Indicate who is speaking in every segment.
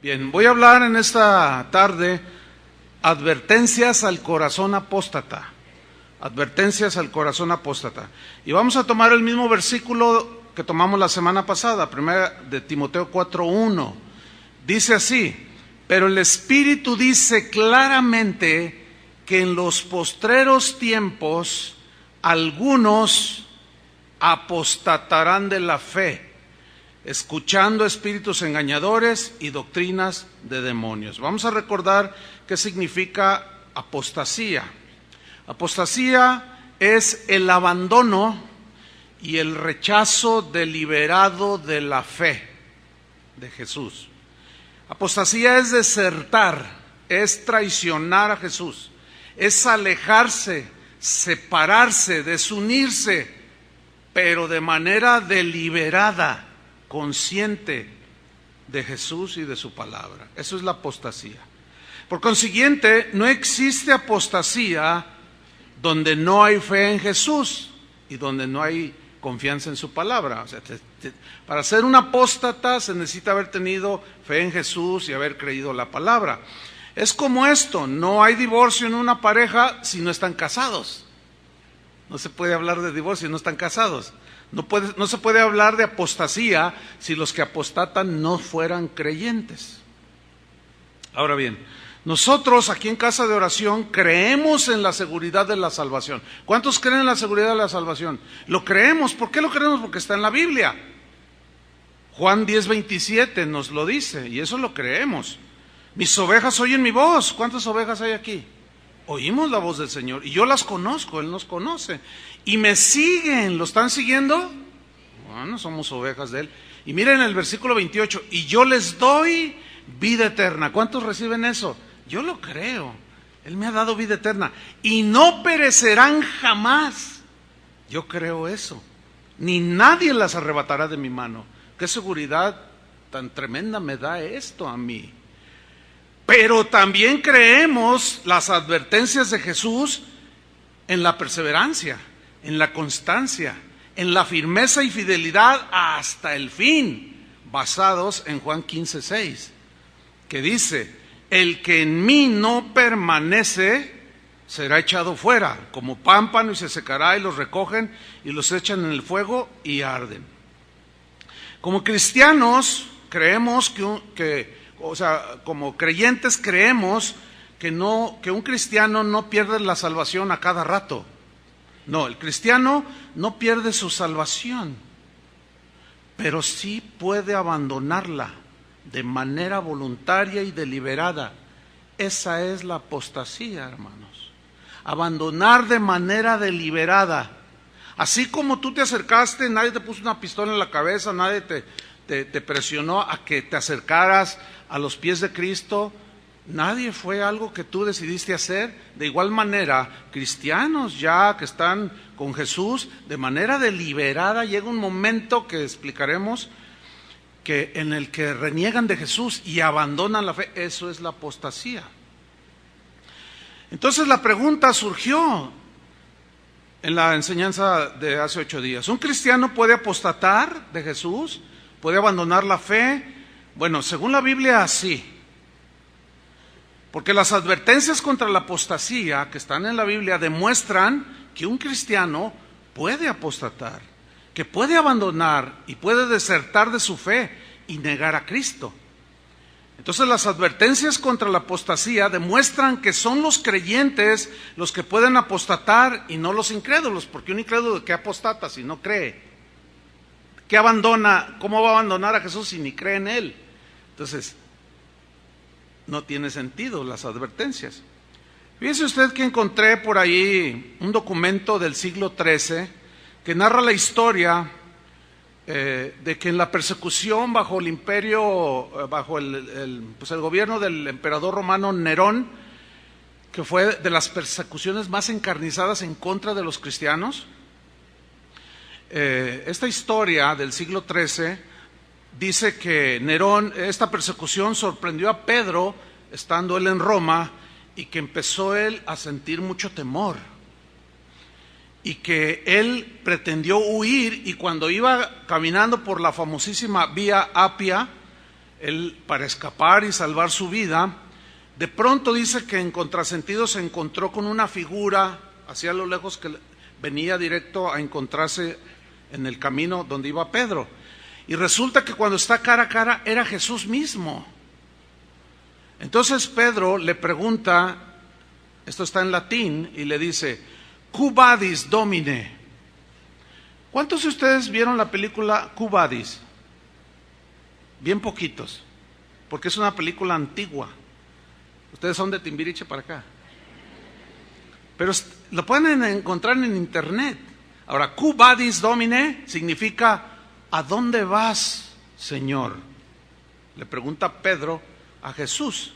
Speaker 1: Bien, voy a hablar en esta tarde advertencias al corazón apóstata. Advertencias al corazón apóstata. Y vamos a tomar el mismo versículo que tomamos la semana pasada, 1 de Timoteo 4:1. Dice así: pero el Espíritu dice claramente que en los postreros tiempos algunos apostatarán de la fe, escuchando espíritus engañadores y doctrinas de demonios. Vamos a recordar qué significa apostasía. Apostasía es el abandono y el rechazo deliberado de la fe de Jesús. Apostasía es desertar, es traicionar a Jesús, es alejarse, separarse, desunirse, pero de manera deliberada, consciente de Jesús y de su palabra. Eso es la apostasía. Por consiguiente, no existe apostasía donde no hay fe en Jesús y donde no hay confianza en su palabra. O sea, para ser un apóstata se necesita haber tenido fe en Jesús y haber creído la palabra. Es como esto: no hay divorcio en una pareja si no están casados. No se puede hablar de divorcio si no están casados. No se puede hablar de apostasía si los que apostatan no fueran creyentes. Ahora bien, nosotros aquí en Casa de Oración creemos en la seguridad de la salvación. ¿Cuántos creen en la seguridad de la salvación? Lo creemos. ¿Por qué lo creemos? Porque está en la Biblia. Juan 10:27 nos lo dice, y eso lo creemos. Mis ovejas oyen mi voz. ¿Cuántas ovejas hay aquí? Oímos la voz del Señor, y yo las conozco, Él nos conoce, y me siguen. ¿Lo están siguiendo? Bueno, somos ovejas de Él. Y miren el versículo 28, y yo les doy vida eterna. ¿Cuántos reciben eso? Yo lo creo. Él me ha dado vida eterna, y no perecerán jamás. Yo creo eso. Ni nadie las arrebatará de mi mano. ¿Qué seguridad tan tremenda me da esto a mí? Pero también creemos las advertencias de Jesús en la perseverancia, en la constancia, en la firmeza y fidelidad hasta el fin, basados en Juan 15:6, que dice: el que en mí no permanece será echado fuera, como pámpano, y se secará, y los recogen y los echan en el fuego y arden. Como cristianos creemos como creyentes creemos que un cristiano no pierde la salvación a cada rato. No, el cristiano no pierde su salvación, pero sí puede abandonarla de manera voluntaria y deliberada. Esa es la apostasía, hermanos. Abandonar de manera deliberada. Así como tú te acercaste, nadie te puso una pistola en la cabeza, nadie te presionó a que te acercaras a los pies de Cristo. Nadie, fue algo que tú decidiste hacer. De igual manera, cristianos ya que están con Jesús, de manera deliberada, llega un momento que explicaremos en el que reniegan de Jesús y abandonan la fe. Eso es la apostasía. Entonces la pregunta surgió en la enseñanza de hace 8 días. ¿Un cristiano puede apostatar de Jesús? ¿Puede abandonar la fe? Bueno, según la Biblia, sí. Porque las advertencias contra la apostasía que están en la Biblia demuestran que un cristiano puede apostatar, que puede abandonar y puede desertar de su fe y negar a Cristo. Entonces las advertencias contra la apostasía demuestran que son los creyentes los que pueden apostatar y no los incrédulos, porque un incrédulo, ¿qué apostata si no cree? ¿Qué abandona? ¿Cómo va a abandonar a Jesús si ni cree en Él? Entonces, no tiene sentido las advertencias. Fíjese usted que encontré por ahí un documento del siglo XIII que narra la historia de que en la persecución bajo el imperio, bajo el gobierno del emperador romano Nerón, que fue de las persecuciones más encarnizadas en contra de los cristianos, esta historia del siglo XIII dice que Nerón, esta persecución sorprendió a Pedro estando él en Roma, y que empezó él a sentir mucho temor, y que él pretendió huir, y cuando iba caminando por la famosísima Vía Apia, él para escapar y salvar su vida, de pronto dice que en contrasentido se encontró con una figura hacia lo lejos que venía directo a encontrarse en el camino donde iba Pedro. Y resulta que cuando está cara a cara era Jesús mismo. Entonces Pedro le pregunta, esto está en latín, y le dice, Quo vadis, Domine? ¿Cuántos de ustedes vieron la película Quo vadis? Bien poquitos, porque es una película antigua. Ustedes son de Timbiriche para acá. Pero lo pueden encontrar en internet. Ahora, Quo vadis, Domine significa, ¿a dónde vas, Señor? Le pregunta Pedro a Jesús.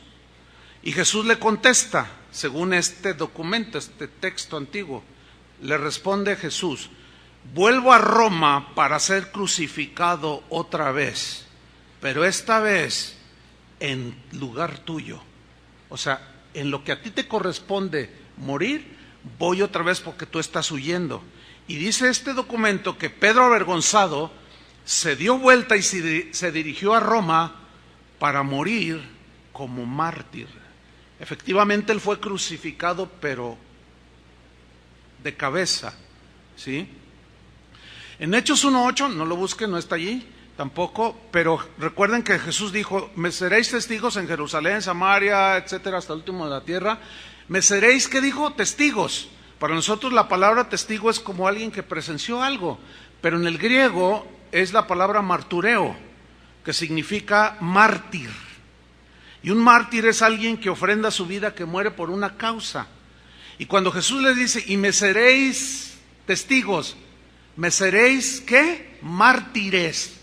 Speaker 1: Y Jesús le contesta, según este documento, este texto antiguo, le responde Jesús, vuelvo a Roma para ser crucificado otra vez, pero esta vez en lugar tuyo. O sea, en lo que a ti te corresponde morir, voy otra vez porque tú estás huyendo. Y dice este documento que Pedro, avergonzado, se dio vuelta y se dirigió a Roma para morir como mártir. Efectivamente, él fue crucificado, pero de cabeza, ¿sí? En Hechos 1:8, no lo busquen, no está allí tampoco, pero recuerden que Jesús dijo, me seréis testigos en Jerusalén, Samaria, etcétera, hasta el último de la tierra. Me seréis, ¿qué dijo? Testigos. Para nosotros la palabra testigo es como alguien que presenció algo, pero en el griego es la palabra martureo, que significa mártir. Y un mártir es alguien que ofrenda su vida, que muere por una causa. Y cuando Jesús les dice, y me seréis testigos, me seréis, ¿qué? Mártires.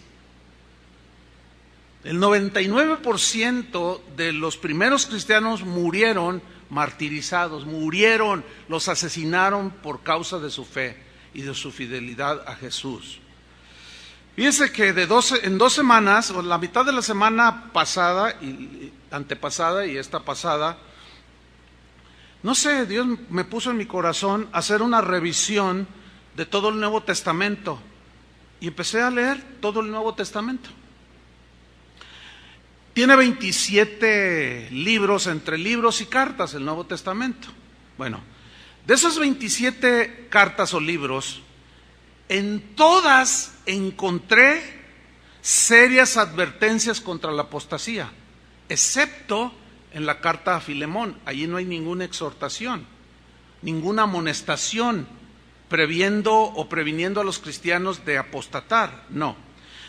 Speaker 1: El 99% de los primeros cristianos murieron martirizados, murieron, los asesinaron por causa de su fe y de su fidelidad a Jesús. Fíjense que en 2 semanas, o la mitad de la semana pasada, y antepasada y esta pasada, no sé, Dios me puso en mi corazón hacer una revisión de todo el Nuevo Testamento. Y empecé a leer todo el Nuevo Testamento. Tiene 27 libros, entre libros y cartas, el Nuevo Testamento. Bueno, de esas 27 cartas o libros, en todas encontré serias advertencias contra la apostasía, excepto en la carta a Filemón. Allí no hay ninguna exhortación, ninguna amonestación, previendo o previniendo a los cristianos de apostatar, no.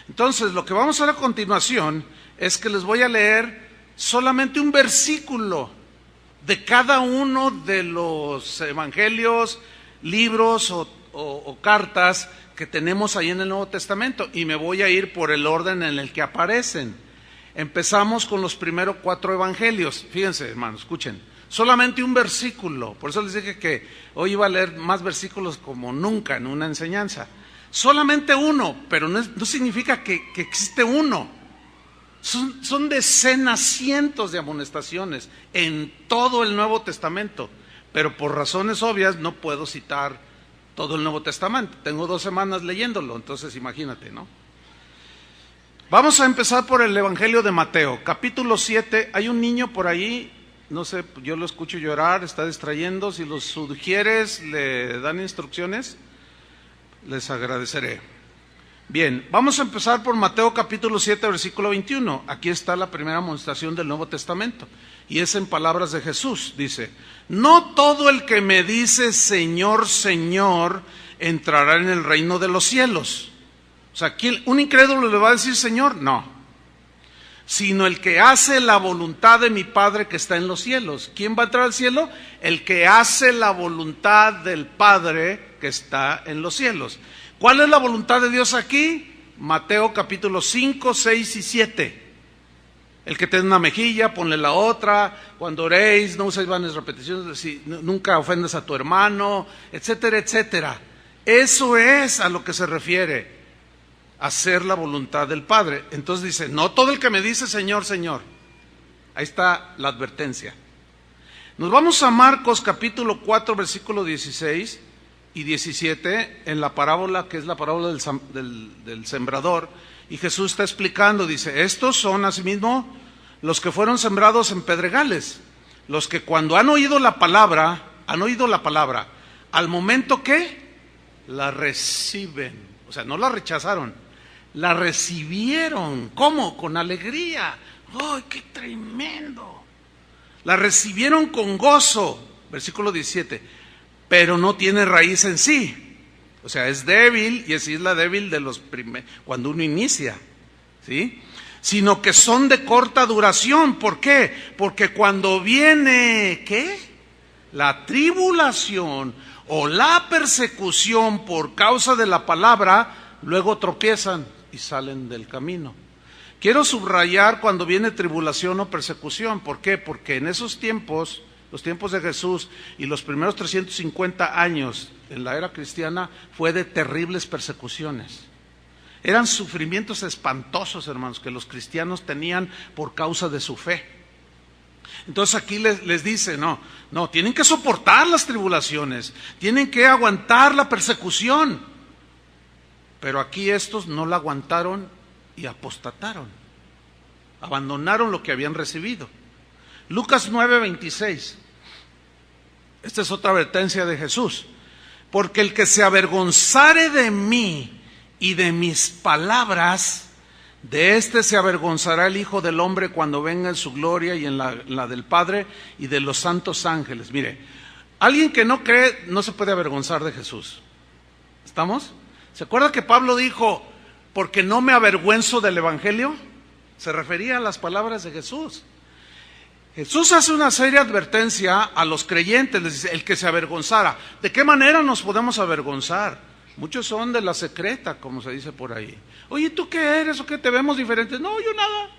Speaker 1: Entonces, lo que vamos a hacer a continuación es que les voy a leer solamente un versículo de cada uno de los evangelios, libros o cartas que tenemos ahí en el Nuevo Testamento, y me voy a ir por el orden en el que aparecen. Empezamos con los primeros 4 evangelios. Fíjense, hermanos, escuchen, solamente un versículo. Por eso les dije que hoy iba a leer más versículos como nunca en una enseñanza. Solamente uno, pero no significa que existe uno. Son decenas, cientos de amonestaciones en todo el Nuevo Testamento, pero por razones obvias no puedo citar todo el Nuevo Testamento. Tengo 2 semanas leyéndolo, entonces imagínate, ¿no? Vamos a empezar por el Evangelio de Mateo, capítulo 7. Hay un niño por ahí, no sé, yo lo escucho llorar, está distrayendo. Si los sugieres, le dan instrucciones, les agradeceré. Bien, vamos a empezar por Mateo capítulo 7, versículo 21. Aquí está la primera amonestación del Nuevo Testamento, y es en palabras de Jesús. Dice, no todo el que me dice Señor, Señor, entrará en el reino de los cielos. O sea, ¿un incrédulo le va a decir Señor? No. Sino el que hace la voluntad de mi Padre que está en los cielos. ¿Quién va a entrar al cielo? El que hace la voluntad del Padre que está en los cielos. ¿Cuál es la voluntad de Dios aquí? Mateo capítulo 5, 6 y 7. El que te dé una mejilla, ponle la otra. Cuando oréis, no uséis vanas repeticiones, nunca ofendas a tu hermano, etcétera, etcétera. Eso es a lo que se refiere hacer la voluntad del Padre. Entonces dice, no todo el que me dice Señor, Señor. Ahí está la advertencia. Nos vamos a Marcos capítulo 4, versículo 16 y 17, en la parábola que es la parábola del sembrador. Y Jesús está explicando, dice, estos son asimismo los que fueron sembrados en pedregales, los que cuando han oído la palabra, al momento que la reciben, o sea, no la rechazaron, la recibieron. ¿Cómo? Con alegría. ¡Ay, qué tremendo! La recibieron con gozo, versículo 17, pero no tiene raíz en sí. O sea, es débil, y así es la débil de los cuando uno inicia, ¿sí? Sino que son de corta duración. ¿Por qué? Porque cuando viene, ¿qué? La tribulación o la persecución por causa de la palabra, luego tropiezan y salen del camino. Quiero subrayar cuando viene tribulación o persecución. ¿Por qué? Porque en esos tiempos, los tiempos de Jesús y los primeros 350 años en la era cristiana, fue de terribles persecuciones. Eran sufrimientos espantosos, hermanos, que los cristianos tenían por causa de su fe. Entonces aquí les dice, no, tienen que soportar las tribulaciones, tienen que aguantar la persecución. Pero aquí estos no la aguantaron y apostataron, abandonaron lo que habían recibido. Lucas 9:26, esta es otra advertencia de Jesús. Porque el que se avergonzare de mí y de mis palabras, de éste se avergonzará el Hijo del Hombre cuando venga en su gloria y en la del Padre y de los santos ángeles. Mire, alguien que no cree no se puede avergonzar de Jesús. ¿Estamos? ¿Se acuerda que Pablo dijo, porque no me avergüenzo del Evangelio? Se refería a las palabras de Jesús. Jesús hace una seria advertencia a los creyentes, les dice, el que se avergonzara. ¿De qué manera nos podemos avergonzar? Muchos son de la secreta, como se dice por ahí. Oye, ¿tú qué eres o qué? ¿Te vemos diferentes? No, yo nada.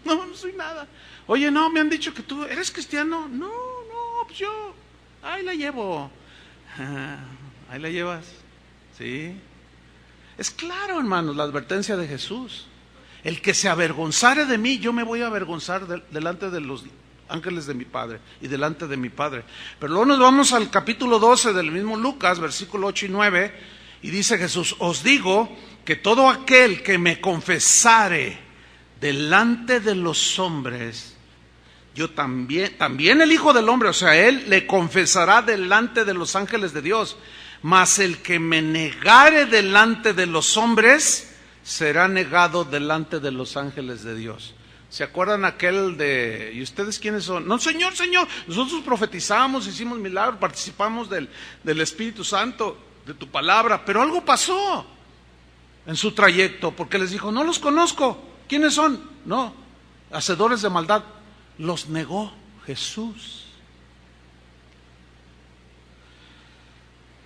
Speaker 1: No soy nada. Oye, no, me han dicho que tú eres cristiano. No, pues yo, ahí la llevo. Ahí la llevas. Sí. Es claro, hermanos, la advertencia de Jesús. El que se avergonzare de mí, yo me voy a avergonzar delante de los ángeles de mi Padre y delante de mi Padre. Pero luego nos vamos al capítulo 12 del mismo Lucas, versículo 8 y 9, y dice Jesús, os digo que todo aquel que me confesare delante de los hombres, yo también el Hijo del Hombre, o sea, él le confesará delante de los ángeles de Dios, mas el que me negare delante de los hombres, será negado delante de los ángeles de Dios. ¿Se acuerdan aquel de, ¿y ustedes quiénes son? No, Señor, nosotros profetizamos, hicimos milagros, participamos del Espíritu Santo, de tu palabra, pero algo pasó en su trayecto, porque les dijo, no los conozco. ¿Quiénes son? No, hacedores de maldad. Los negó Jesús.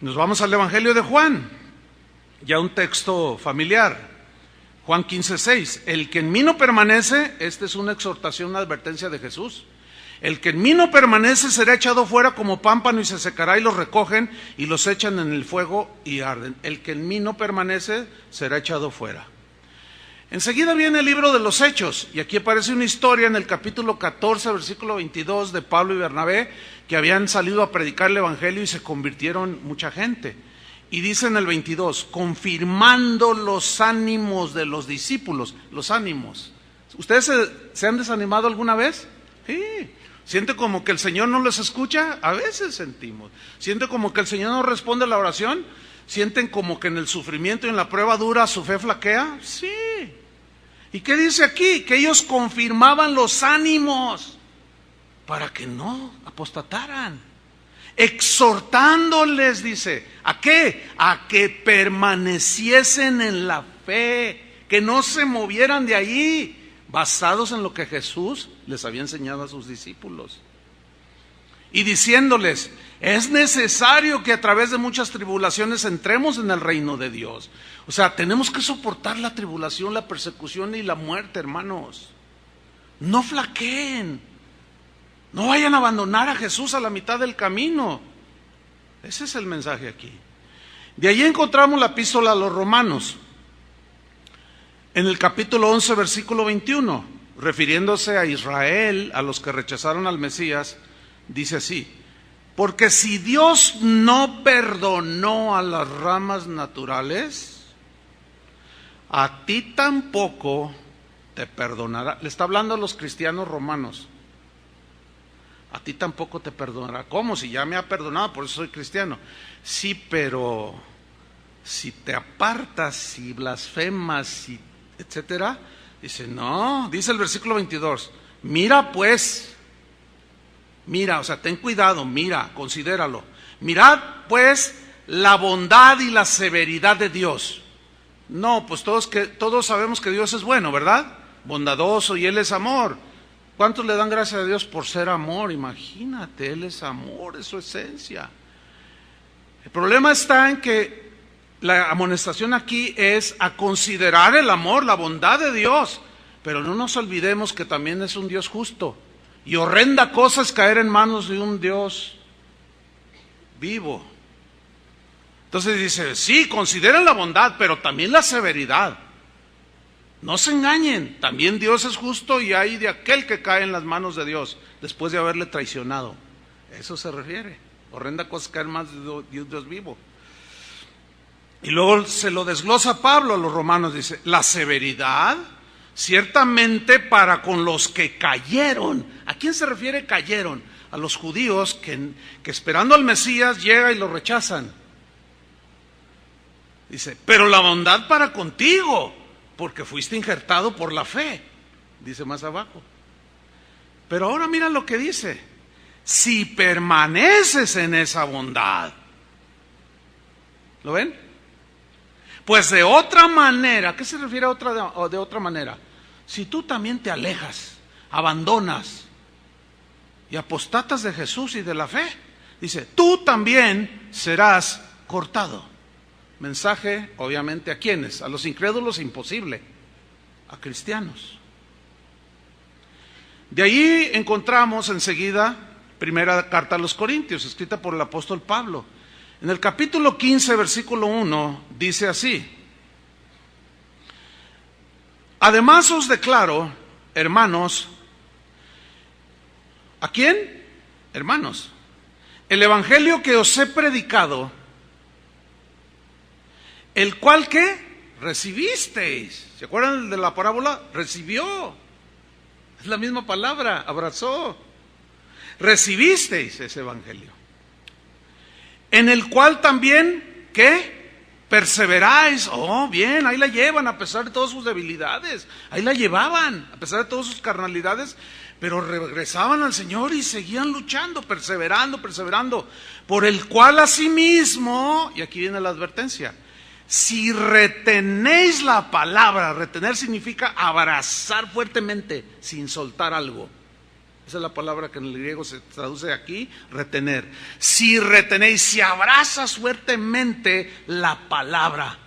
Speaker 1: Nos vamos al Evangelio de Juan, ya un texto familiar. Juan 15:6, el que en mí no permanece, esta es una exhortación, una advertencia de Jesús. El que en mí no permanece será echado fuera como pámpano y se secará, y los recogen y los echan en el fuego y arden. El que en mí no permanece será echado fuera. Enseguida viene el libro de los Hechos, y aquí aparece una historia en el capítulo 14, versículo 22 de Pablo y Bernabé, que habían salido a predicar el Evangelio y se convirtieron mucha gente. Y dice en el 22, confirmando los ánimos de los discípulos, los ánimos. ¿Ustedes se han desanimado alguna vez? Sí. ¿Siente como que el Señor no les escucha? A veces sentimos. ¿Siente como que el Señor no responde a la oración? ¿Sienten como que en el sufrimiento y en la prueba dura su fe flaquea? Sí. ¿Y qué dice aquí? Que ellos confirmaban los ánimos para que no apostataran. Exhortándoles, dice, ¿a qué? A que permaneciesen en la fe, que no se movieran de allí, basados en lo que Jesús les había enseñado a sus discípulos. Y diciéndoles, es necesario que a través de muchas tribulaciones entremos en el reino de Dios. O sea, tenemos que soportar la tribulación, la persecución y la muerte, hermanos. No flaqueen. No vayan a abandonar a Jesús a la mitad del camino. Ese es el mensaje aquí. De allí encontramos la epístola a los Romanos, en el capítulo 11, versículo 21, refiriéndose a Israel, a los que rechazaron al Mesías, dice así, porque si Dios no perdonó a las ramas naturales, a ti tampoco te perdonará. Le está hablando a los cristianos romanos. A ti tampoco te perdonará. ¿Cómo? Si ya me ha perdonado, por eso soy cristiano. Sí, pero si te apartas, si blasfemas, si etcétera, dice, no, dice el versículo 22, mira pues, mira, o sea, ten cuidado, mira, considéralo. Mirad pues la bondad y la severidad de Dios. No, pues todos sabemos que Dios es bueno, ¿verdad? Bondadoso, y Él es amor. ¿Cuántos le dan gracias a Dios por ser amor? Imagínate, Él es amor, es su esencia. El problema está en que la amonestación aquí es a considerar el amor, la bondad de Dios, pero no nos olvidemos que también es un Dios justo. Y horrenda cosa es caer en manos de un Dios vivo. Entonces dice, sí, consideren la bondad, pero también la severidad. No se engañen, también Dios es justo y hay de aquel que cae en las manos de Dios después de haberle traicionado. Eso se refiere. Horrenda cosa es caer en manos de un Dios vivo. Y luego se lo desglosa Pablo a los romanos, dice, la severidad ciertamente para con los que cayeron. ¿A quién se refiere cayeron? A los judíos que esperando al Mesías llega y lo rechazan. Dice, pero la bondad para contigo, porque fuiste injertado por la fe, dice más abajo. Pero ahora mira lo que dice, si permaneces en esa bondad. ¿Lo ven? Pues de otra manera, ¿a qué se refiere de otra manera? Si tú también te alejas, abandonas y apostatas de Jesús y de la fe, dice, tú también serás cortado. Mensaje, obviamente, ¿a quiénes? A los incrédulos, imposible. A cristianos. De ahí encontramos enseguida primera carta a los Corintios, escrita por el apóstol Pablo. En el capítulo 15, versículo 1, dice así: además os declaro, hermanos, ¿a quién? Hermanos, el evangelio que os he predicado, el cual ¿qué? Recibisteis. ¿Se acuerdan de la parábola? Recibió. Es la misma palabra, abrazó. Recibisteis ese evangelio. En el cual también, ¿qué? Perseveráis. Oh, bien, ahí la llevan a pesar de todas sus debilidades. Ahí la llevaban a pesar de todas sus carnalidades. Pero regresaban al Señor y seguían luchando, perseverando. Por el cual asimismo, y aquí viene la advertencia, si retenéis la palabra, retener significa abrazar fuertemente sin soltar algo. Esa es la palabra que en el griego se traduce aquí, retener. Si retenéis, si abrazas fuertemente la palabra,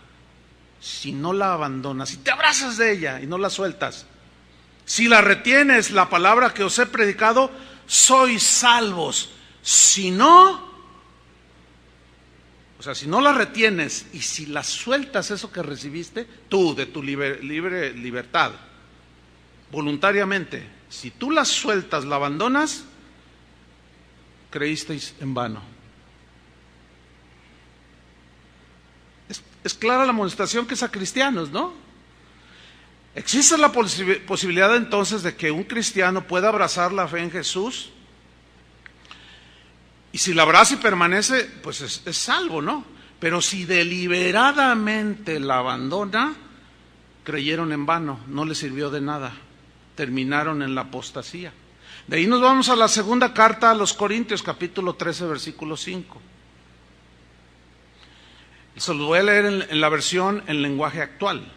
Speaker 1: si no la abandonas, si te abrazas de ella y no la sueltas, si la retienes, la palabra que os he predicado, sois salvos. Si no, o sea, si no la retienes y si la sueltas eso que recibiste, tú de tu libre libertad, voluntariamente, si tú la sueltas, la abandonas, creísteis en vano. Es clara la amonestación que es a cristianos, ¿no? ¿Existe la posibilidad entonces de que un cristiano pueda abrazar la fe en Jesús? Y si la abraza y permanece, pues es salvo, ¿no? Pero si deliberadamente la abandona, creyeron en vano, no les sirvió de nada, terminaron en la apostasía. De ahí nos vamos a la segunda carta a los Corintios, capítulo 13, versículo 5. Se lo voy a leer en la versión en lenguaje actual.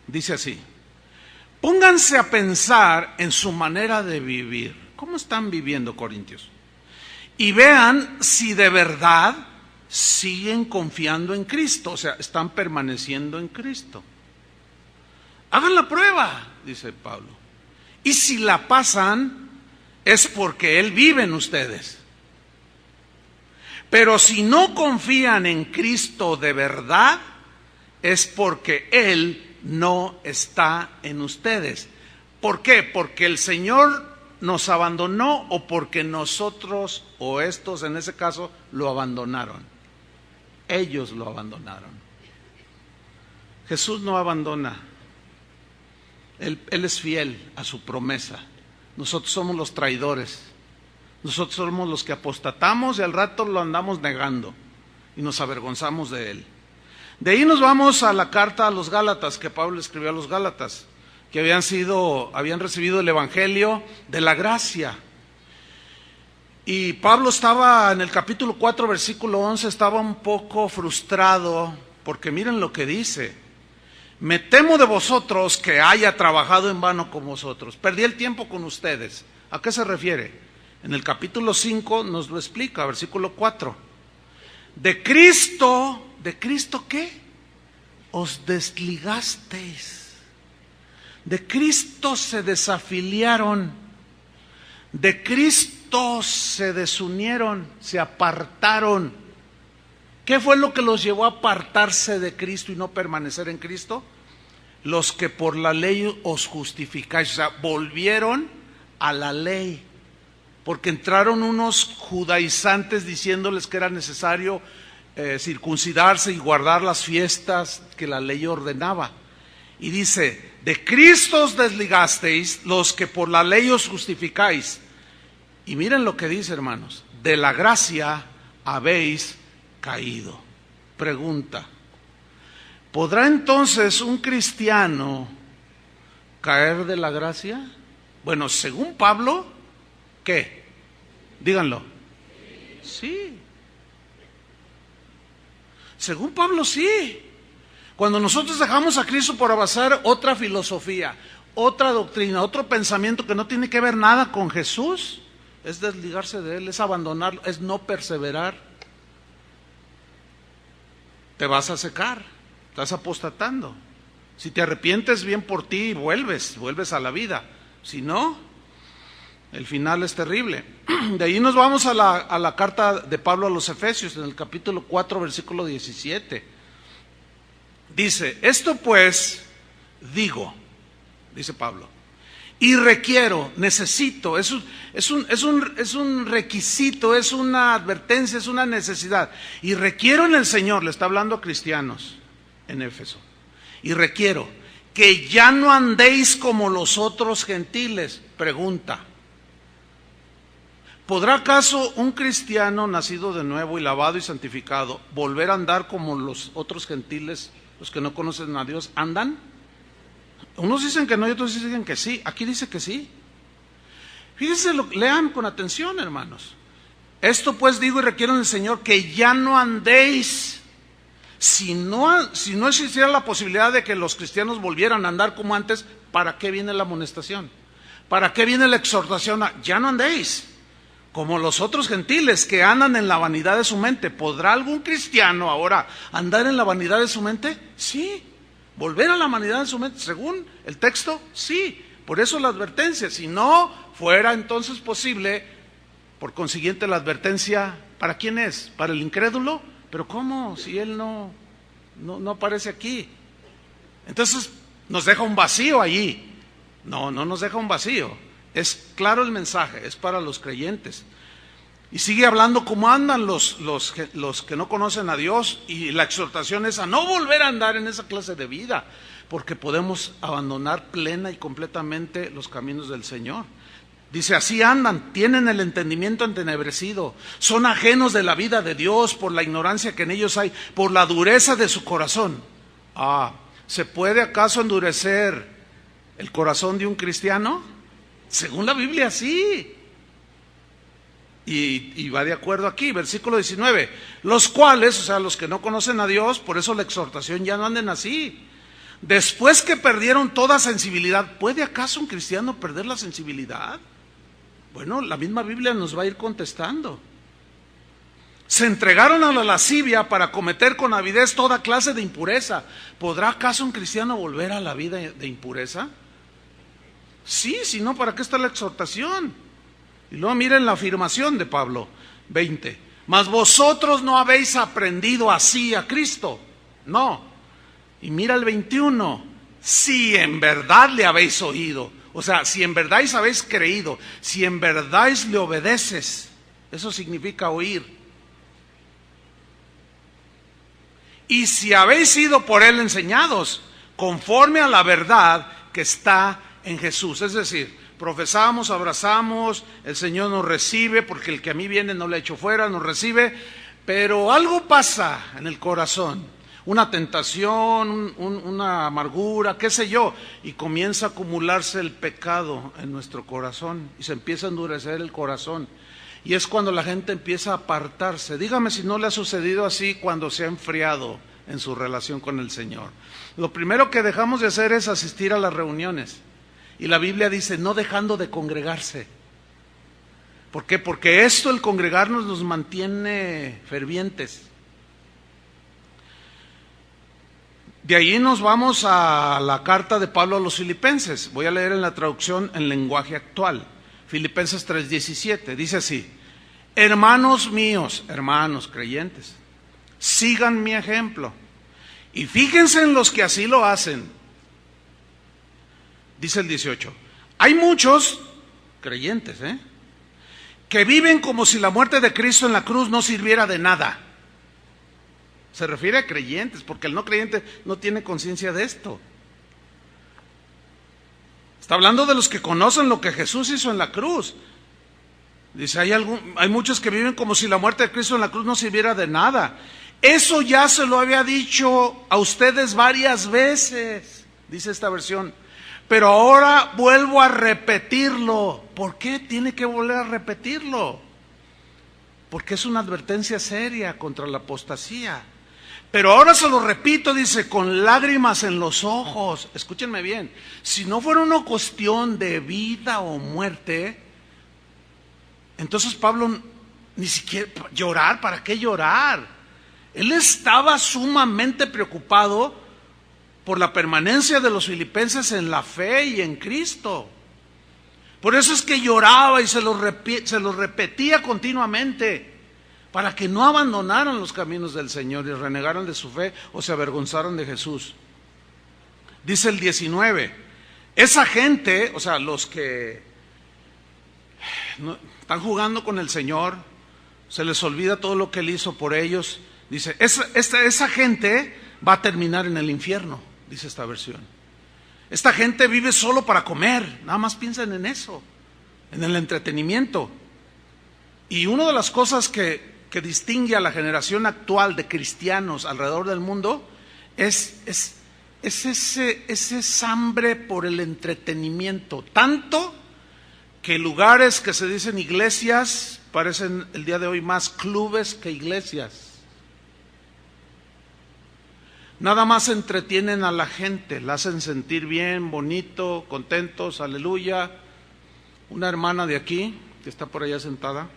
Speaker 1: Dice así: pónganse a pensar en su manera de vivir. ¿Cómo están viviendo, Corintios? Y vean si de verdad siguen confiando en Cristo, o sea, están permaneciendo en Cristo. Hagan la prueba, dice Pablo. Y si la pasan, es porque Él vive en ustedes. Pero si no confían en Cristo de verdad, es porque Él no está en ustedes. ¿Por qué? Porque el Señor nos abandonó o porque nosotros o estos en ese caso lo abandonaron. Ellos lo abandonaron. Jesús no abandona, Él es fiel a su promesa. Nosotros somos los traidores. Nosotros somos los que apostatamos y al rato lo andamos negando y nos avergonzamos de Él. De ahí nos vamos a la carta a los Gálatas, que Pablo escribió a los Gálatas, que habían recibido el Evangelio de la gracia. Y Pablo estaba en el capítulo 4, versículo 11, estaba un poco frustrado, porque miren lo que dice: me temo de vosotros que haya trabajado en vano con vosotros. Perdí el tiempo con ustedes. ¿A qué se refiere? En el capítulo 5 nos lo explica, versículo 4. ¿De Cristo qué? Os desligasteis. De Cristo se desafiliaron. De Cristo se desunieron, se apartaron. ¿Qué fue lo que los llevó a apartarse de Cristo y no permanecer en Cristo? Los que por la ley os justificáis. O sea, volvieron a la ley. Porque entraron unos judaizantes diciéndoles que era necesario circuncidarse y guardar las fiestas que la ley ordenaba. Y dice: de Cristo os desligasteis, los que por la ley os justificáis. Y miren lo que dice, hermanos: de la gracia habéis caído. Pregunta: ¿podrá entonces un cristiano caer de la gracia? Bueno, según Pablo, ¿qué? Díganlo. Sí. Según Pablo, sí. Cuando nosotros dejamos a Cristo por abrazar otra filosofía, otra doctrina, otro pensamiento que no tiene que ver nada con Jesús, es desligarse de Él, es abandonarlo, es no perseverar. Te vas a secar, estás apostatando. Si te arrepientes, bien por ti, vuelves a la vida. Si no, el final es terrible. De ahí nos vamos a la carta de Pablo a los Efesios, en el capítulo 4, versículo 17. Dice: esto pues digo, dice Pablo, y requiero, necesito, es un requisito, es una advertencia, es una necesidad. Y requiero en el Señor, le está hablando a cristianos en Éfeso, y requiero que ya no andéis como los otros gentiles. Pregunta: ¿podrá acaso un cristiano nacido de nuevo y lavado y santificado volver a andar como los otros gentiles, los que no conocen a Dios, andan? Unos dicen que no y otros dicen que sí. Aquí dice que sí. Fíjense, lean con atención, hermanos. Esto pues digo y requiero en el Señor que ya no andéis. Si no existiera la posibilidad de que los cristianos volvieran a andar como antes, ¿para qué viene la amonestación? ¿Para qué viene la exhortación? Ya no andéis como los otros gentiles que andan en la vanidad de su mente. ¿Podrá algún cristiano ahora andar en la vanidad de su mente? Sí. ¿Volver a la vanidad de su mente? Según el texto, sí. Por eso la advertencia. Si no fuera entonces posible, por consiguiente la advertencia, ¿para quién es? ¿Para el incrédulo? ¿Pero cómo? Si él no aparece aquí. Entonces nos deja un vacío allí. No nos deja un vacío. Es claro el mensaje, es para los creyentes. Y sigue hablando cómo andan los que no conocen a Dios, y la exhortación es a no volver a andar en esa clase de vida, porque podemos abandonar plena y completamente los caminos del Señor. Dice: así andan, tienen el entendimiento entenebrecido, son ajenos de la vida de Dios por la ignorancia que en ellos hay, por la dureza de su corazón. ¿Se puede acaso endurecer el corazón de un cristiano? Según la Biblia, sí. Y va de acuerdo aquí, versículo 19. Los cuales, o sea, los que no conocen a Dios, por eso la exhortación, ya no anden así. Después que perdieron toda sensibilidad. ¿Puede acaso un cristiano perder la sensibilidad? Bueno, la misma Biblia nos va a ir contestando. Se entregaron a la lascivia para cometer con avidez toda clase de impureza. ¿Podrá acaso un cristiano volver a la vida de impureza? Sí, si no, ¿para qué está la exhortación? Y luego miren la afirmación de Pablo, 20. Mas vosotros no habéis aprendido así a Cristo. No. Y mira el 21. Si en verdad le habéis oído. O sea, si en verdad habéis creído, si en verdad le obedeces, eso significa oír. Y si habéis sido por él enseñados, conforme a la verdad que está en Jesús. Es decir, profesamos, abrazamos, el Señor nos recibe, porque el que a mí viene no le echo fuera, nos recibe, pero algo pasa en el corazón, una tentación, una amargura, qué sé yo, y comienza a acumularse el pecado en nuestro corazón, y se empieza a endurecer el corazón, y es cuando la gente empieza a apartarse. Dígame si no le ha sucedido así cuando se ha enfriado en su relación con el Señor. Lo primero que dejamos de hacer es asistir a las reuniones, y la Biblia dice, no dejando de congregarse. ¿Por qué? Porque esto, el congregarnos, nos mantiene fervientes. De ahí nos vamos a la carta de Pablo a los Filipenses. Voy a leer en la traducción en lenguaje actual. Filipenses 3:17, dice así: hermanos míos, hermanos creyentes, sigan mi ejemplo y fíjense en los que así lo hacen. Dice el 18, hay muchos creyentes, que viven como si la muerte de Cristo en la cruz no sirviera de nada. Se refiere a creyentes, porque el no creyente no tiene conciencia de esto. Está hablando de los que conocen lo que Jesús hizo en la cruz. Dice, hay muchos que viven como si la muerte de Cristo en la cruz no sirviera de nada. Eso ya se lo había dicho a ustedes varias veces, dice esta versión. Pero ahora vuelvo a repetirlo. ¿Por qué tiene que volver a repetirlo? Porque es una advertencia seria contra la apostasía. Pero ahora se lo repito, dice, con lágrimas en los ojos. Escúchenme bien, si no fuera una cuestión de vida o muerte, entonces Pablo ni siquiera llorar, ¿para qué llorar? Él estaba sumamente preocupado por la permanencia de los filipenses en la fe y en Cristo. Por eso es que lloraba y se lo repetía continuamente, para que no abandonaran los caminos del Señor y renegaran de su fe o se avergonzaran de Jesús. Dice el 19, esa gente, o sea, los que están jugando con el Señor, se les olvida todo lo que Él hizo por ellos. Dice, esa gente va a terminar en el infierno, dice esta versión. Esta gente vive solo para comer, nada más piensan en eso, en el entretenimiento. Y una de las cosas que distingue a la generación actual de cristianos alrededor del mundo es ese hambre por el entretenimiento, tanto que lugares que se dicen iglesias parecen el día de hoy más clubes que iglesias. Nada más entretienen a la gente, la hacen sentir bien, bonito, contentos, aleluya. Una hermana de aquí, que está por allá sentada,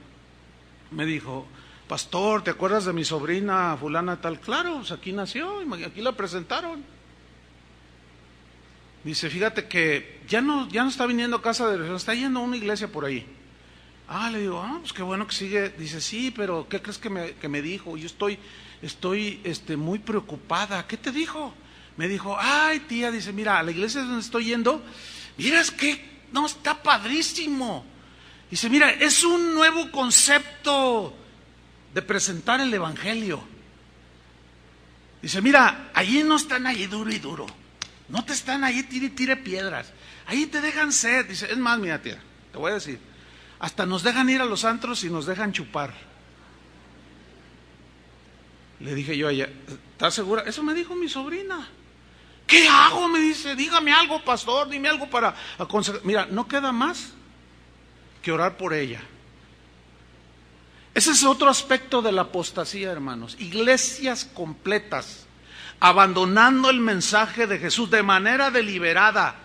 Speaker 1: me dijo, pastor, ¿te acuerdas de mi sobrina fulana tal? Claro, pues aquí nació, aquí la presentaron. Dice, fíjate que ya no está viniendo a casa de Dios, está yendo a una iglesia por ahí. Le digo, pues qué bueno que sigue. Dice, sí, pero ¿qué crees que me dijo? Yo estoy muy preocupada. ¿Qué te dijo? Me dijo, ay tía, dice, mira, a la iglesia donde estoy yendo, miras que no, está padrísimo. Dice, mira, es un nuevo concepto de presentar el evangelio. Dice, mira, allí no están ahí duro y duro, no te están ahí tire piedras, ahí te dejan ser. Dice, es más, mira tía, te voy a decir, hasta nos dejan ir a los antros y nos dejan chupar. Le dije yo a ella, ¿estás segura? Eso me dijo mi sobrina. ¿Qué hago? Me dice, dígame algo, pastor, dime algo para aconsejar. Mira, no queda más que orar por ella. Ese es otro aspecto de la apostasía, hermanos. Iglesias completas abandonando el mensaje de Jesús de manera deliberada,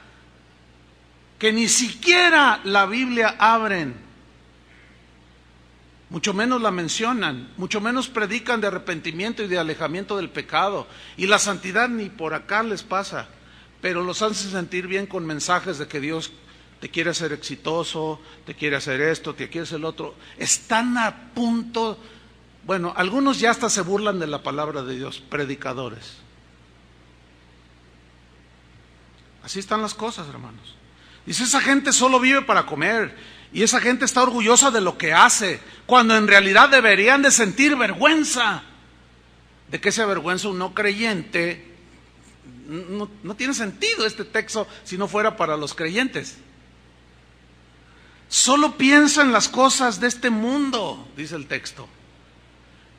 Speaker 1: que ni siquiera la Biblia abren, mucho menos la mencionan, mucho menos predican de arrepentimiento y de alejamiento del pecado, y la santidad ni por acá les pasa, pero los hacen sentir bien con mensajes de que Dios te quiere hacer exitoso, te quiere hacer esto, te quiere hacer el otro. Están a punto, bueno, algunos ya hasta se burlan de la palabra de Dios, predicadores. Así están las cosas, hermanos. Dice, esa gente solo vive para comer, y esa gente está orgullosa de lo que hace, cuando en realidad deberían de sentir vergüenza. ¿De qué se avergüenza un no creyente no tiene sentido este texto si no fuera para los creyentes. Solo piensa en las cosas de este mundo, dice el texto.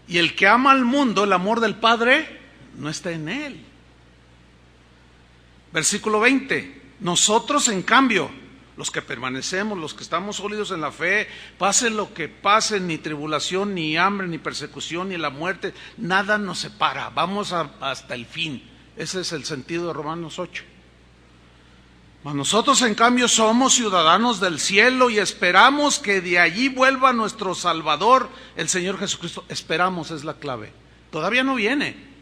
Speaker 1: Y el que ama al mundo, el amor del Padre, no está en él. Versículo 20. Nosotros, en cambio, los que permanecemos, los que estamos sólidos en la fe, pase lo que pase, ni tribulación, ni hambre, ni persecución, ni la muerte, nada nos separa. Vamos hasta el fin. Ese es el sentido de Romanos 8. Mas nosotros, en cambio, somos ciudadanos del cielo y esperamos que de allí vuelva nuestro Salvador, el Señor Jesucristo. Esperamos es la clave. Todavía no viene.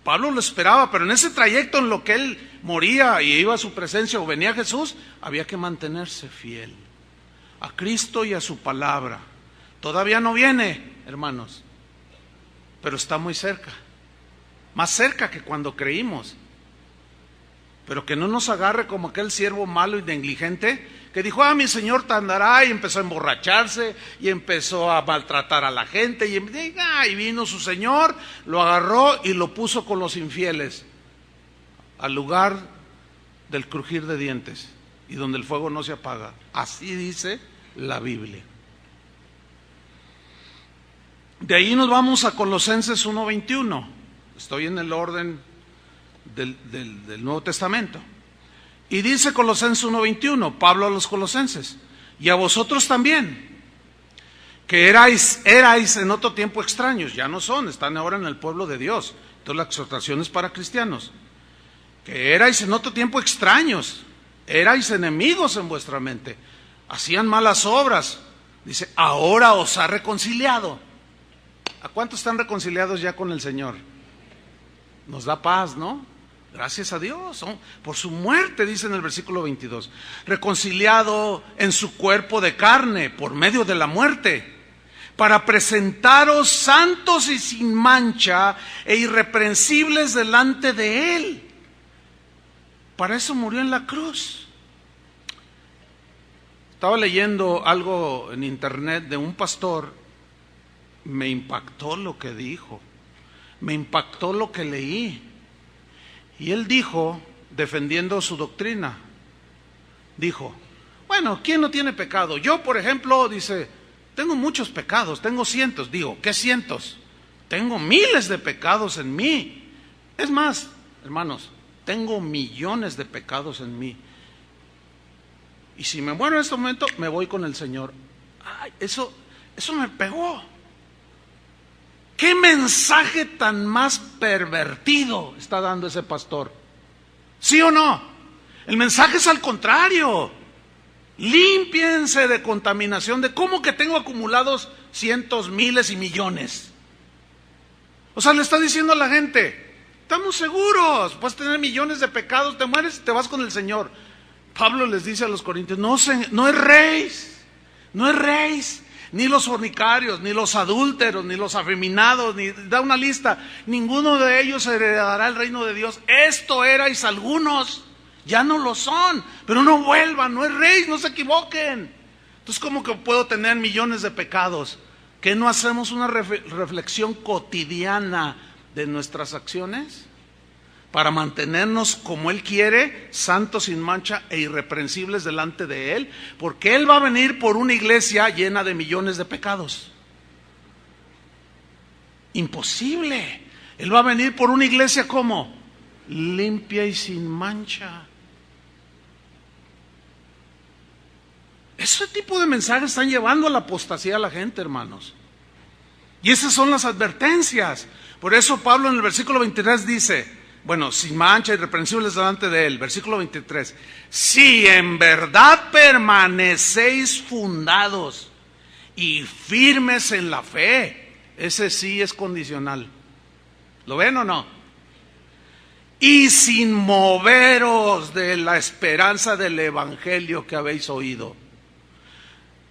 Speaker 1: Pablo lo esperaba, pero en ese trayecto en lo que él moría y iba a su presencia o venía Jesús, había que mantenerse fiel a Cristo y a su palabra. Todavía no viene, hermanos, pero está muy cerca. Más cerca que cuando creímos. Pero que no nos agarre como aquel siervo malo y negligente que dijo, mi señor tardará, y empezó a emborracharse y empezó a maltratar a la gente y vino su señor, lo agarró y lo puso con los infieles al lugar del crujir de dientes y donde el fuego no se apaga. Así dice la Biblia. De ahí nos vamos a Colosenses 1:21. Estoy en el orden del Nuevo Testamento. Y dice Colosenses 1:21, Pablo a los colosenses, y a vosotros también, que erais en otro tiempo extraños, ya no son, están ahora en el pueblo de Dios. Entonces la exhortación es para cristianos. Que erais en otro tiempo extraños, erais enemigos en vuestra mente, hacían malas obras. Dice, ahora os ha reconciliado. ¿A cuántos están reconciliados ya con el Señor? Nos da paz, ¿no? Gracias a Dios, ¿no? Por su muerte, dice en el versículo 22, reconciliado en su cuerpo de carne por medio de la muerte, para presentaros santos y sin mancha e irreprensibles delante de Él. Para eso murió en la cruz. Estaba leyendo algo en internet de un pastor, me impactó lo que dijo, me impactó lo que leí. Y él dijo, defendiendo su doctrina, dijo, bueno, ¿quién no tiene pecado? Yo, por ejemplo, dice, tengo muchos pecados, tengo cientos. Digo, ¿qué cientos? Tengo miles de pecados en mí. Es más, hermanos, tengo millones de pecados en mí. Y si me muero en este momento, me voy con el Señor. Ay, eso me pegó. ¿Qué mensaje tan más pervertido está dando ese pastor? ¿Sí o no? El mensaje es al contrario. Límpiense de contaminación, de cómo que tengo acumulados cientos, miles y millones. O sea, le está diciendo a la gente, estamos seguros, puedes tener millones de pecados, te mueres y te vas con el Señor. Pablo les dice a los corintios, no erréis, ni los fornicarios, ni los adúlteros, ni los afeminados, ni da una lista, ninguno de ellos heredará el reino de Dios. Esto erais algunos, ya no lo son, pero no vuelvan, no erréis, no se equivoquen. Entonces, ¿cómo que puedo tener millones de pecados? ¿Que no hacemos una reflexión cotidiana de nuestras acciones? Para mantenernos como Él quiere, santos, sin mancha e irreprensibles delante de Él, porque Él va a venir por una iglesia llena de millones de pecados. Imposible. Él va a venir por una iglesia ¿cómo? Limpia y sin mancha. Ese tipo de mensajes están llevando a la apostasía a la gente, hermanos. Y esas son las advertencias. Por eso Pablo en el versículo 23 dice, bueno, sin mancha, irreprensibles delante de Él. Versículo 23. Si en verdad permanecéis fundados y firmes en la fe. Ese sí es condicional. ¿Lo ven o no? Y sin moveros de la esperanza del evangelio que habéis oído.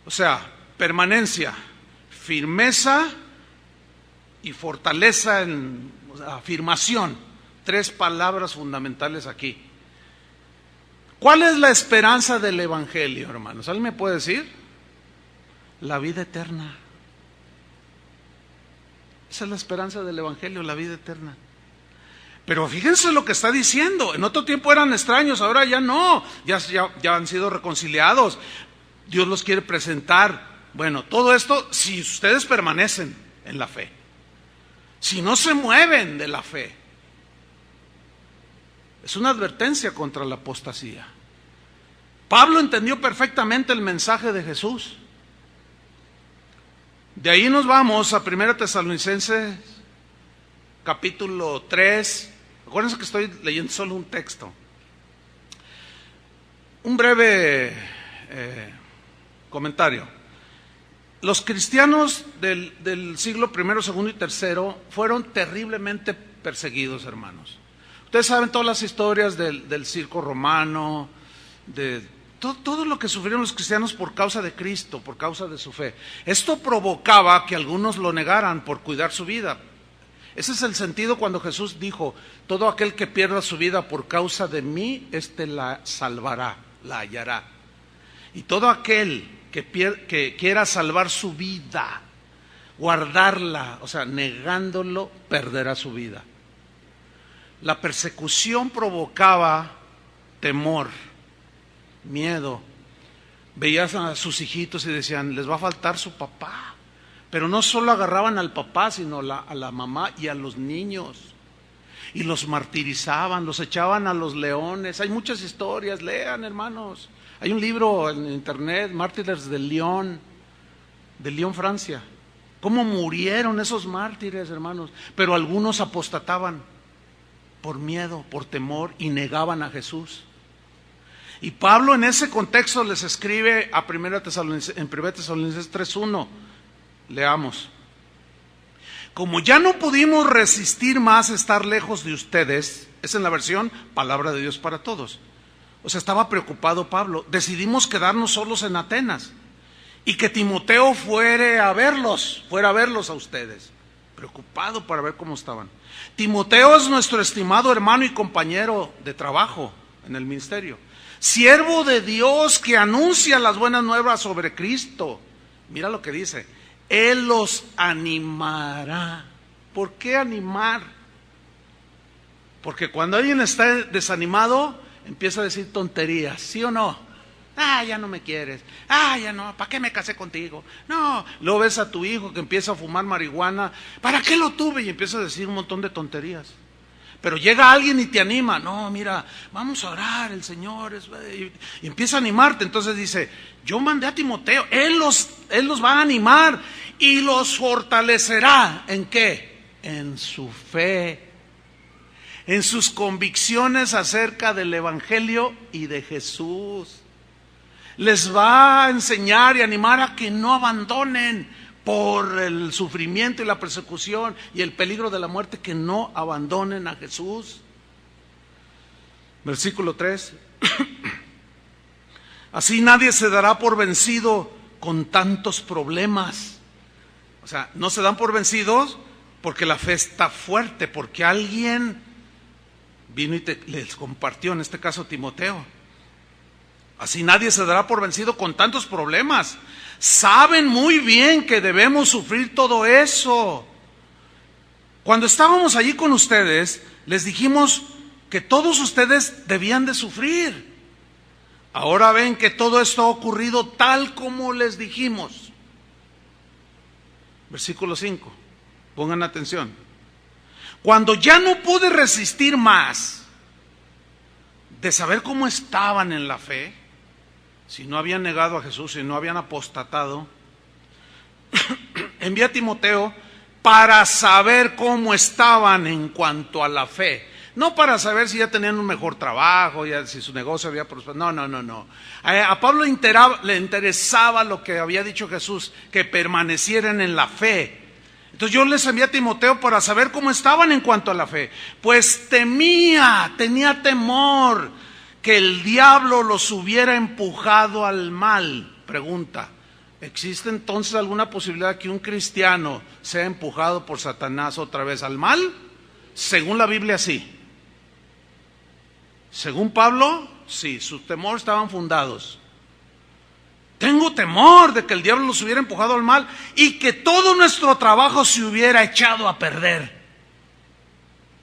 Speaker 1: O sea, permanencia, firmeza y fortaleza en afirmación. Tres palabras fundamentales aquí. ¿Cuál es la esperanza del evangelio, hermanos? ¿Alguien me puede decir? La vida eterna. Esa es la esperanza del evangelio, la vida eterna. Pero fíjense lo que está diciendo. En otro tiempo eran extraños, ahora ya no. Ya han sido reconciliados. Dios los quiere presentar. Bueno, todo esto si ustedes permanecen en la fe. Si no se mueven de la fe. Es una advertencia contra la apostasía. Pablo entendió perfectamente el mensaje de Jesús. De ahí nos vamos a 1 Tesalonicenses capítulo 3. Acuérdense que estoy leyendo solo un texto. Un breve comentario. Los cristianos del siglo I, II y III fueron terriblemente perseguidos, hermanos. Ustedes saben todas las historias del circo romano, de todo lo que sufrieron los cristianos por causa de Cristo, por causa de su fe. Esto provocaba que algunos lo negaran por cuidar su vida. Ese es el sentido cuando Jesús dijo: todo aquel que pierda su vida por causa de mí, la salvará, la hallará. Y todo aquel que quiera salvar su vida, guardarla, o sea, negándolo, perderá su vida. La persecución provocaba temor, miedo. Veías a sus hijitos y decían: les va a faltar su papá. Pero no solo agarraban al papá, sino a la mamá y a los niños. Y los martirizaban, los echaban a los leones. Hay muchas historias, lean, hermanos. Hay un libro en internet, Mártires de Lyon, Francia. Cómo murieron esos mártires, hermanos. Pero algunos apostataban por miedo, por temor, y negaban a Jesús. Y Pablo en ese contexto les escribe a 1 Tesalonicenses 3:1. Leamos. Como ya no pudimos resistir más estar lejos de ustedes, es en la versión Palabra de Dios para Todos. O sea, estaba preocupado Pablo. Decidimos quedarnos solos en Atenas y que Timoteo fuera a verlos a ustedes. Preocupado para ver cómo estaban. Timoteo es nuestro estimado hermano y compañero de trabajo en el ministerio. Siervo de Dios que anuncia las buenas nuevas sobre Cristo. Mira lo que dice. Él los animará. ¿Por qué animar? Porque cuando alguien está desanimado, empieza a decir tonterías, ¿sí o no? Ya no me quieres. Ya no, ¿para qué me casé contigo? No, luego ves a tu hijo que empieza a fumar marihuana. ¿Para qué lo tuve? Y empieza a decir un montón de tonterías. Pero llega alguien y te anima. No, mira, vamos a orar, el Señor y empieza a animarte. Entonces dice: yo mandé a Timoteo, Él los va a animar y los fortalecerá. ¿En qué? En su fe, en sus convicciones acerca del Evangelio y de Jesús. Les va a enseñar y animar a que no abandonen por el sufrimiento y la persecución y el peligro de la muerte, que no abandonen a Jesús. Versículo 3. Así nadie se dará por vencido con tantos problemas. O sea, no se dan por vencidos porque la fe está fuerte, porque alguien vino y les compartió, en este caso Timoteo. Así nadie se dará por vencido con tantos problemas. Saben muy bien que debemos sufrir todo eso. Cuando estábamos allí con ustedes, les dijimos que todos ustedes debían de sufrir. Ahora ven que todo esto ha ocurrido tal como les dijimos. Versículo 5. Pongan atención. Cuando ya no pude resistir más de saber cómo estaban en la fe, si no habían negado a Jesús, si no habían apostatado, envié a Timoteo para saber cómo estaban en cuanto a la fe. No para saber si ya tenían un mejor trabajo, ya si su negocio había prosperado. No. A Pablo le interesaba lo que había dicho Jesús, que permanecieran en la fe. Entonces yo les envié a Timoteo para saber cómo estaban en cuanto a la fe. Pues tenía temor que el diablo los hubiera empujado al mal. Pregunta: ¿existe entonces alguna posibilidad que un cristiano sea empujado por Satanás otra vez al mal? Según la Biblia, sí. Según Pablo, sí, sus temores estaban fundados. Tengo temor de que el diablo los hubiera empujado al mal y que todo nuestro trabajo se hubiera echado a perder.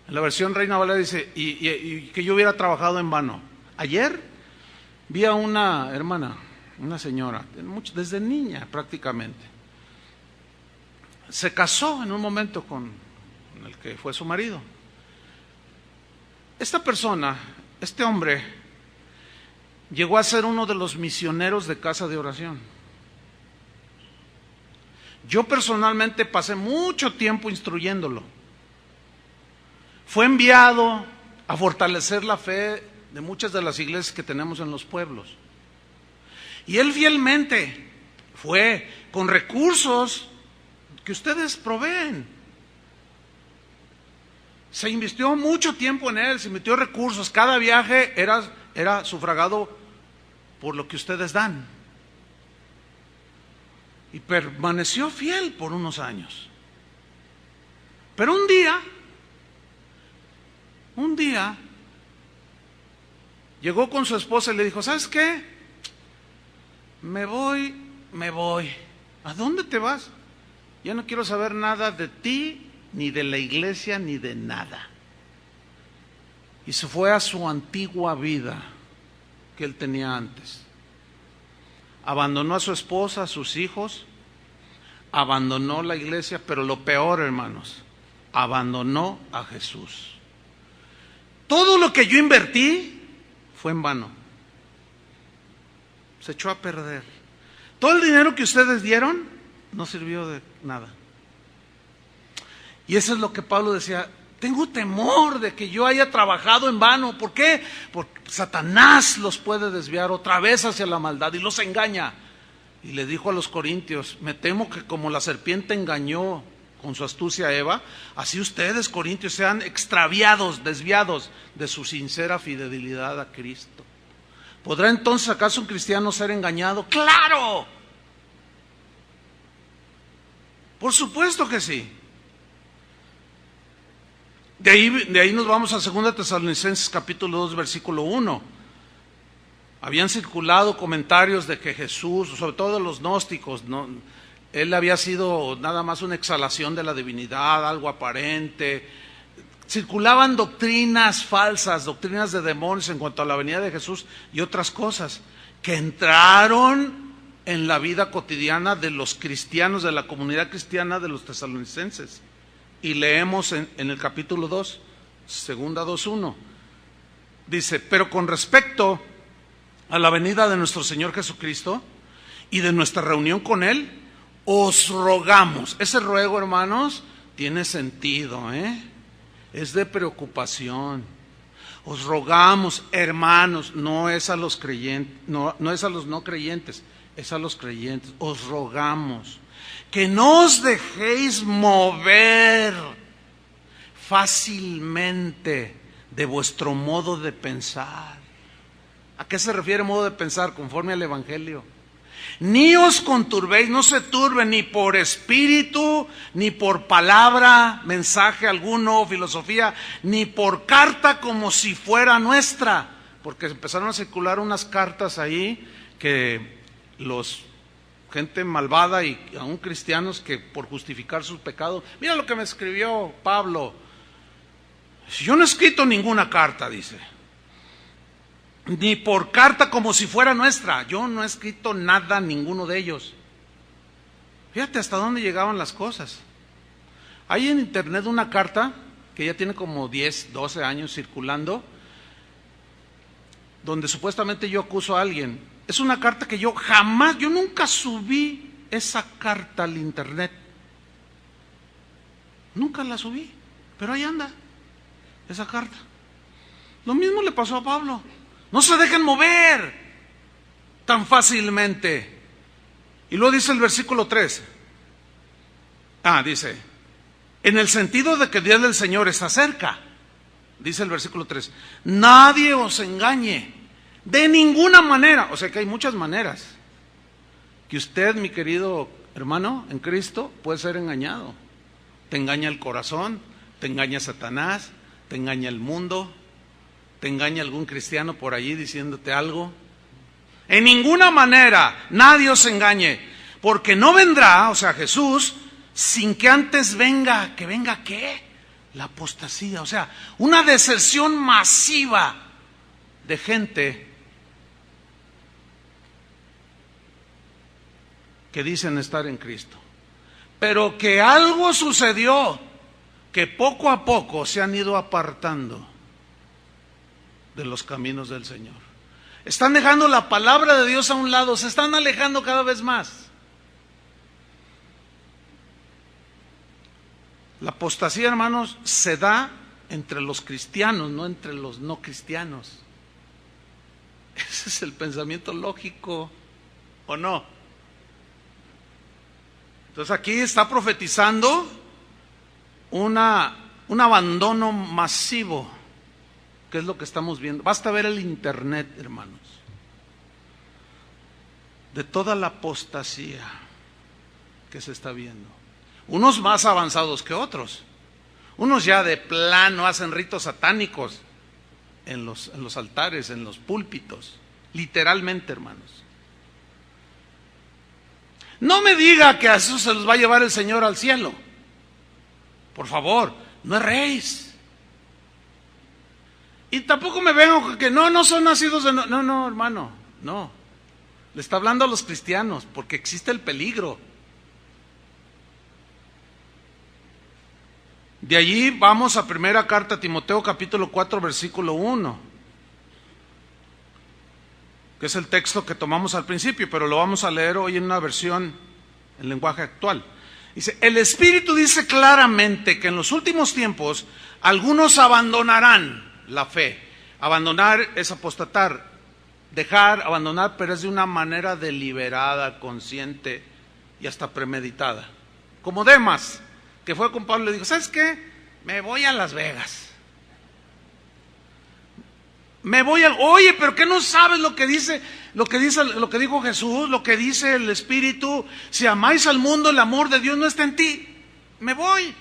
Speaker 1: En la versión Reina Valera dice, y que yo hubiera trabajado en vano. Ayer vi a una hermana, una señora, desde niña prácticamente. Se casó en un momento con el que fue su marido. Esta persona, este hombre, llegó a ser uno de los misioneros de casa de oración. Yo personalmente pasé mucho tiempo instruyéndolo. Fue enviado a fortalecer la fe de muchas de las iglesias que tenemos en los pueblos. Y él fielmente fue con recursos que ustedes proveen. Se invirtió mucho tiempo en él, se invirtió recursos. Cada viaje era sufragado por lo que ustedes dan. Y permaneció fiel por unos años. Pero un día, llegó con su esposa y le dijo, ¿sabes qué? Me voy. ¿A dónde te vas? Ya no quiero saber nada de ti, ni de la iglesia, ni de nada. Y se fue a su antigua vida que él tenía antes. Abandonó a su esposa, a sus hijos, abandonó la iglesia, pero lo peor, hermanos, abandonó a Jesús. Todo lo que yo invertí fue en vano. Se echó a perder. Todo el dinero que ustedes dieron no sirvió de nada. Y eso es lo que Pablo decía, tengo temor de que yo haya trabajado en vano. ¿Por qué? Porque Satanás los puede desviar otra vez hacia la maldad y los engaña. Y le dijo a los corintios, me temo que como la serpiente engañó con su astucia a Eva, así ustedes, corintios, sean extraviados, desviados de su sincera fidelidad a Cristo. ¿Podrá entonces acaso un cristiano ser engañado? ¡Claro! Por supuesto que sí. De ahí nos vamos a 2 Tesalonicenses capítulo 2 versículo 1. Habían circulado comentarios de que Jesús, sobre todo los gnósticos, él había sido nada más una exhalación de la divinidad, algo aparente. Circulaban doctrinas falsas, doctrinas de demonios en cuanto a la venida de Jesús y otras cosas que entraron en la vida cotidiana de los cristianos, de la comunidad cristiana de los tesalonicenses. Y leemos en el capítulo 2, 2:1, dice, pero con respecto a la venida de nuestro Señor Jesucristo y de nuestra reunión con Él, os rogamos. Ese ruego, hermanos, tiene sentido, es de preocupación. Os rogamos, hermanos, no es a los creyentes, no es a los no creyentes, es a los creyentes. Os rogamos que no os dejéis mover fácilmente de vuestro modo de pensar. ¿A qué se refiere modo de pensar? Conforme al Evangelio. Ni os conturbéis, no se turben ni por espíritu, ni por palabra, mensaje alguno, filosofía, ni por carta como si fuera nuestra. Porque empezaron a circular unas cartas ahí que gente malvada y aún cristianos que por justificar sus pecados, mira lo que me escribió Pablo. Yo no he escrito ninguna carta, dice. Ni por carta como si fuera nuestra. Yo no he escrito nada, ninguno de ellos. Fíjate hasta dónde llegaban las cosas. Hay en internet una carta que ya tiene como 10, 12 años circulando, donde supuestamente yo acuso a alguien. Es una carta que yo nunca subí esa carta al internet. Nunca la subí, pero ahí anda, esa carta. Lo mismo le pasó a Pablo. No se dejen mover tan fácilmente. Y luego dice el versículo 3. Dice, en el sentido de que el día del Señor está cerca. Dice el versículo 3. Nadie os engañe, de ninguna manera. O sea que hay muchas maneras que usted, mi querido hermano, en Cristo, puede ser engañado. Te engaña el corazón, te engaña Satanás, te engaña el mundo, te engaña algún cristiano por allí diciéndote algo. En ninguna manera, nadie os engañe, porque no vendrá, o sea Jesús, sin que antes venga, ¿que venga qué? La apostasía, o sea, una deserción masiva de gente que dicen estar en Cristo, pero que algo sucedió, que poco a poco se han ido apartando de los caminos del Señor. Están dejando la palabra de Dios a un lado, se están alejando cada vez más. La apostasía, hermanos, se da entre los cristianos, no entre los no cristianos. Ese es el pensamiento lógico, ¿o no? Entonces aquí está profetizando un abandono masivo, que es lo que estamos viendo. Basta ver el internet, hermanos, de toda la apostasía que se está viendo. Unos más avanzados que otros. Unos ya de plano hacen ritos satánicos en los altares, en los púlpitos. Literalmente, hermanos. No me diga que a eso se los va a llevar el Señor al cielo. Por favor, no erréis. Y tampoco me vengan que no son nacidos de... No, hermano, no. Le está hablando a los cristianos, porque existe el peligro. De allí vamos a primera carta a Timoteo, capítulo 4, versículo 1, que es el texto que tomamos al principio, pero lo vamos a leer hoy en una versión en lenguaje actual. Dice, el Espíritu dice claramente que en los últimos tiempos algunos abandonarán la fe. Abandonar es apostatar, abandonar, pero es de una manera deliberada, consciente y hasta premeditada. Como Demas, que fue con Pablo y le dijo, ¿sabes qué? Me voy a Las Vegas. Oye, pero ¿qué no sabes lo que dijo Jesús, lo que dice el Espíritu? Si amáis al mundo, el amor de Dios no está en ti. Me voy.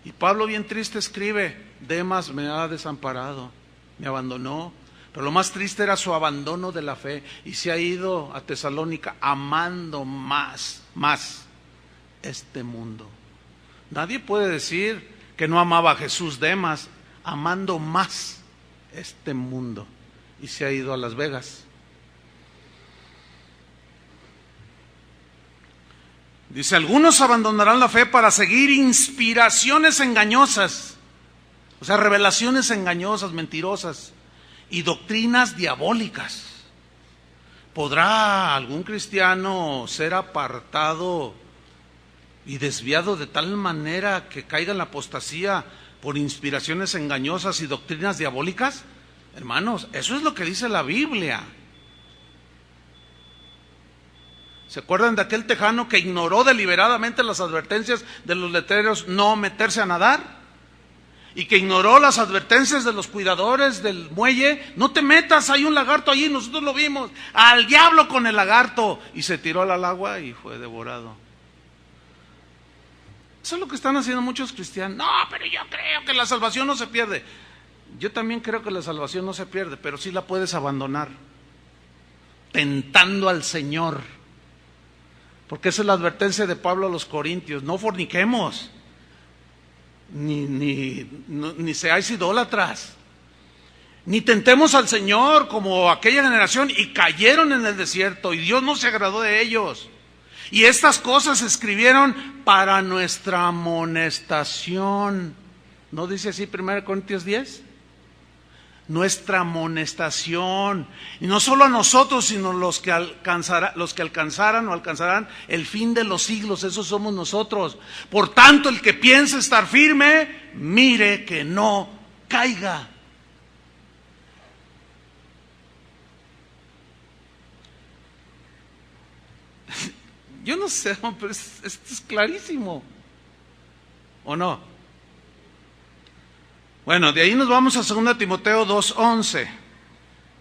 Speaker 1: Y Pablo bien triste escribe, Demas me ha desamparado, me abandonó. Pero lo más triste era su abandono de la fe, y se ha ido a Tesalónica amando más este mundo. Nadie puede decir que no amaba a Jesús, Demas, amando más este mundo, y se ha ido a Las Vegas. Dice, algunos abandonarán la fe para seguir inspiraciones engañosas, o sea, revelaciones engañosas, mentirosas, y doctrinas diabólicas. ¿Podrá algún cristiano ser apartado y desviado de tal manera que caiga en la apostasía por inspiraciones engañosas y doctrinas diabólicas? Hermanos, eso es lo que dice la Biblia. ¿Se acuerdan de aquel tejano que ignoró deliberadamente las advertencias de los letreros no meterse a nadar? Y que ignoró las advertencias de los cuidadores del muelle, no te metas, hay un lagarto allí, nosotros lo vimos, al diablo con el lagarto, y se tiró al agua y fue devorado. Eso es lo que están haciendo muchos cristianos. No, pero yo creo que la salvación no se pierde. Yo también creo que la salvación no se pierde, pero sí la puedes abandonar, tentando al Señor. Porque esa es la advertencia de Pablo a los Corintios, no forniquemos. Ni seáis idólatras, ni tentemos al Señor como aquella generación, y cayeron en el desierto y Dios no se agradó de ellos. Y estas cosas se escribieron para nuestra amonestación. ¿No dice así 1 Corintios 10? Nuestra amonestación, y no solo a nosotros, sino los que alcanzarán el fin de los siglos, esos somos nosotros. Por tanto, el que piense estar firme, mire que no caiga. Yo no sé, pero esto es clarísimo, ¿o no? Bueno, de ahí nos vamos a 2 Timoteo 2:11.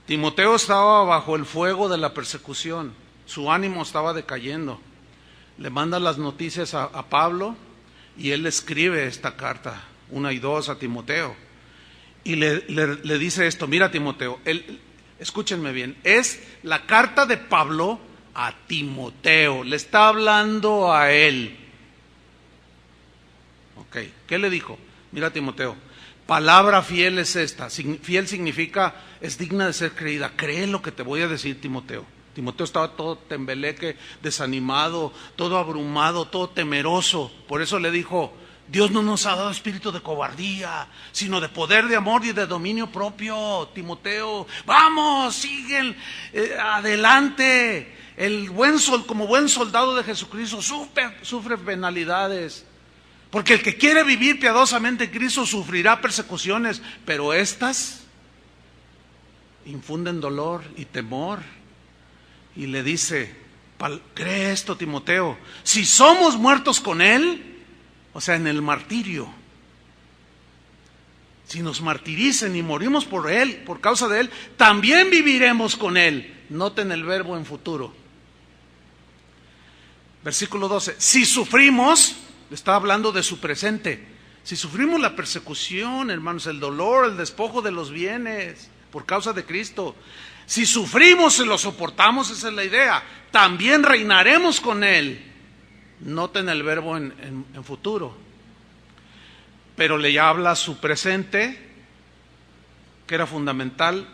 Speaker 1: Timoteo estaba bajo el fuego de la persecución, su ánimo estaba decayendo. Le manda las noticias a Pablo, y él escribe esta carta, 1 y 2 a Timoteo. Y le dice esto, mira Timoteo, escúchenme bien, es la carta de Pablo a Timoteo, le está hablando a él. Ok, ¿qué le dijo? Mira, Timoteo, palabra fiel es esta. Fiel significa es digna de ser creída. Cree lo que te voy a decir, Timoteo. Timoteo estaba todo tembeleque, desanimado, todo abrumado, todo temeroso. Por eso le dijo: Dios no nos ha dado espíritu de cobardía, sino de poder, de amor y de dominio propio. Timoteo, vamos, siguen adelante. Como buen soldado de Jesucristo sufre penalidades. Porque el que quiere vivir piadosamente en Cristo sufrirá persecuciones, pero estas infunden dolor y temor. Y le dice: cree esto, Timoteo, si somos muertos con Él, o sea, en el martirio, si nos martiricen y morimos por Él, por causa de Él, también viviremos con Él. Noten el verbo en futuro. Versículo 12, si sufrimos, está hablando de su presente, si sufrimos la persecución, hermanos, el dolor, el despojo de los bienes, por causa de Cristo, si sufrimos y lo soportamos, esa es la idea, también reinaremos con Él. Noten el verbo en futuro. Pero le habla su presente, que era fundamental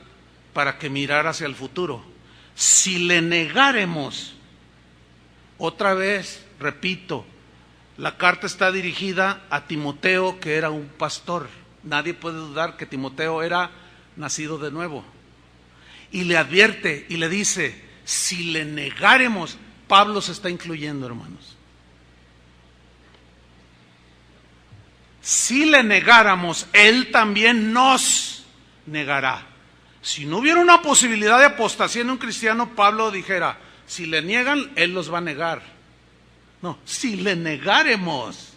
Speaker 1: para que mirara hacia el futuro. Si le negáremos, otra vez, repito, la carta está dirigida a Timoteo, que era un pastor. Nadie puede dudar que Timoteo era nacido de nuevo. Y le advierte y le dice: si le negáremos, Pablo se está incluyendo, hermanos. Si le negáramos, Él también nos negará. Si no hubiera una posibilidad de apostasía en un cristiano, Pablo dijera: si le niegan, Él los va a negar. No, si le negáremos,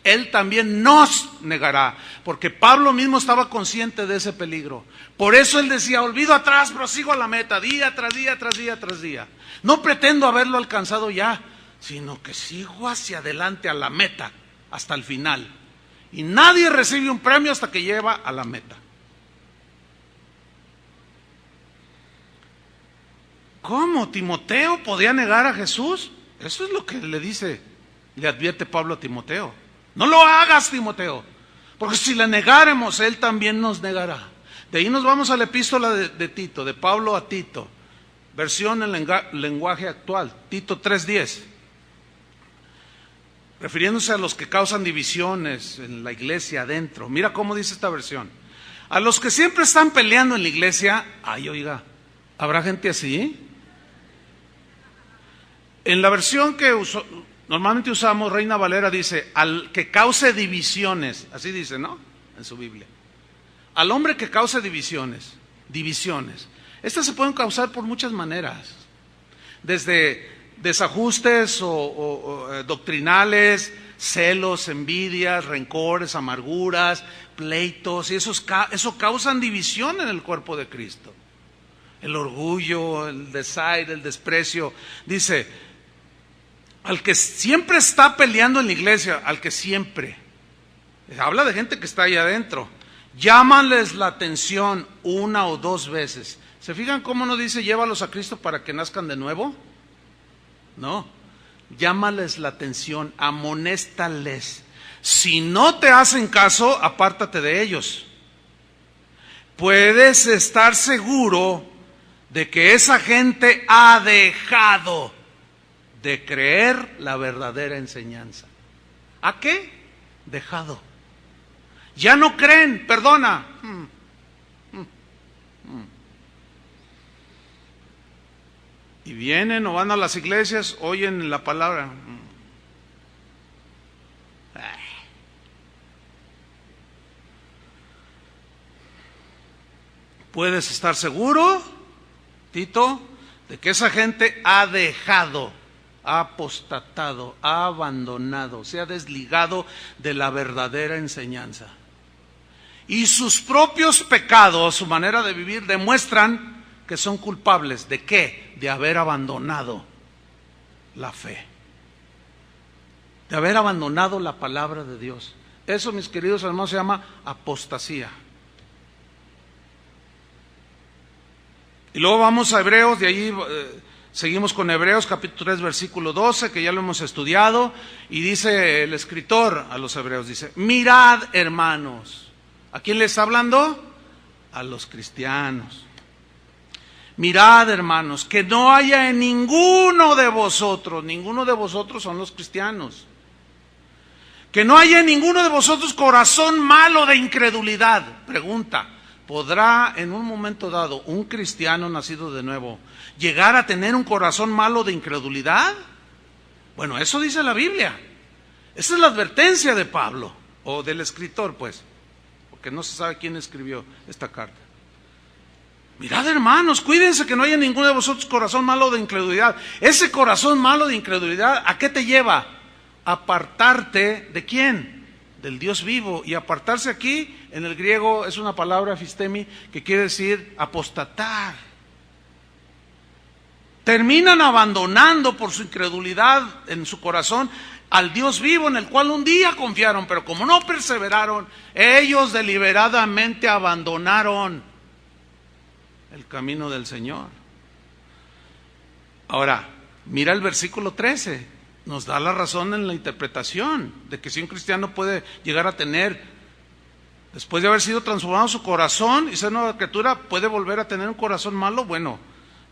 Speaker 1: Él también nos negará. Porque Pablo mismo estaba consciente de ese peligro. Por eso él decía: olvido atrás, prosigo a la meta, día tras día, tras día, tras día. No pretendo haberlo alcanzado ya, sino que sigo hacia adelante a la meta, hasta el final. Y nadie recibe un premio hasta que lleva a la meta. ¿Cómo? ¿Timoteo podía negar a Jesús? Eso es lo que le dice, le advierte Pablo a Timoteo. No lo hagas, Timoteo, porque si le negáremos, Él también nos negará. De ahí nos vamos a la epístola de Tito, de Pablo a Tito, versión en lenguaje actual, Tito 3:10. Refiriéndose a los que causan divisiones en la iglesia adentro. Mira cómo dice esta versión: a los que siempre están peleando en la iglesia. Ay, oiga, ¿habrá gente así? En la versión que normalmente usamos, Reina Valera dice: al que cause divisiones. Así dice, ¿no? En su Biblia. Al hombre que cause divisiones. Estas se pueden causar por muchas maneras. Desde desajustes o doctrinales, celos, envidias, rencores, amarguras, pleitos, y eso causan división en el cuerpo de Cristo. El orgullo, el desaire, el desprecio. Dice: al que siempre está peleando en la iglesia, al que siempre, habla de gente que está ahí adentro, llámales la atención una o dos veces. ¿Se fijan cómo no dice llévalos a Cristo para que nazcan de nuevo? No, llámales la atención, amonéstales. Si no te hacen caso, apártate de ellos. Puedes estar seguro de que esa gente ha dejado de creer la verdadera enseñanza. ¿A qué? Dejado. Ya no creen, perdona. Y vienen o van a las iglesias, oyen la palabra. Puedes estar seguro, Tito, de que esa gente ha dejado, ha apostatado, ha abandonado, se ha desligado de la verdadera enseñanza. Y sus propios pecados, su manera de vivir, demuestran que son culpables. ¿De qué? De haber abandonado la fe, de haber abandonado la palabra de Dios. Eso, mis queridos hermanos, se llama apostasía. Y luego vamos a Hebreos, de allí Seguimos con Hebreos capítulo 3 versículo 12, que ya lo hemos estudiado, y dice el escritor a los hebreos, dice: mirad, hermanos. ¿A quién le está hablando? A los cristianos. Mirad, hermanos, que no haya en ninguno de vosotros son los cristianos, que no haya en ninguno de vosotros corazón malo de incredulidad. Pregunta: ¿podrá en un momento dado un cristiano nacido de nuevo llegar a tener un corazón malo de incredulidad? Bueno, eso dice la Biblia. Esa es la advertencia de Pablo, o del escritor, pues, porque no se sabe quién escribió esta carta. Mirad, hermanos, cuídense que no haya ninguno de vosotros corazón malo de incredulidad. Ese corazón malo de incredulidad, ¿a qué te lleva? Apartarte ¿de quién? Del Dios vivo. Y apartarse aquí, en el griego, es una palabra fistemi, que quiere decir apostatar. Terminan abandonando por su incredulidad en su corazón al Dios vivo en el cual un día confiaron, pero como no perseveraron, ellos deliberadamente abandonaron el camino del Señor. Ahora, mira el versículo 13, nos da la razón en la interpretación de que si un cristiano puede llegar a tener, después de haber sido transformado su corazón y ser nueva criatura, puede volver a tener un corazón malo. Bueno,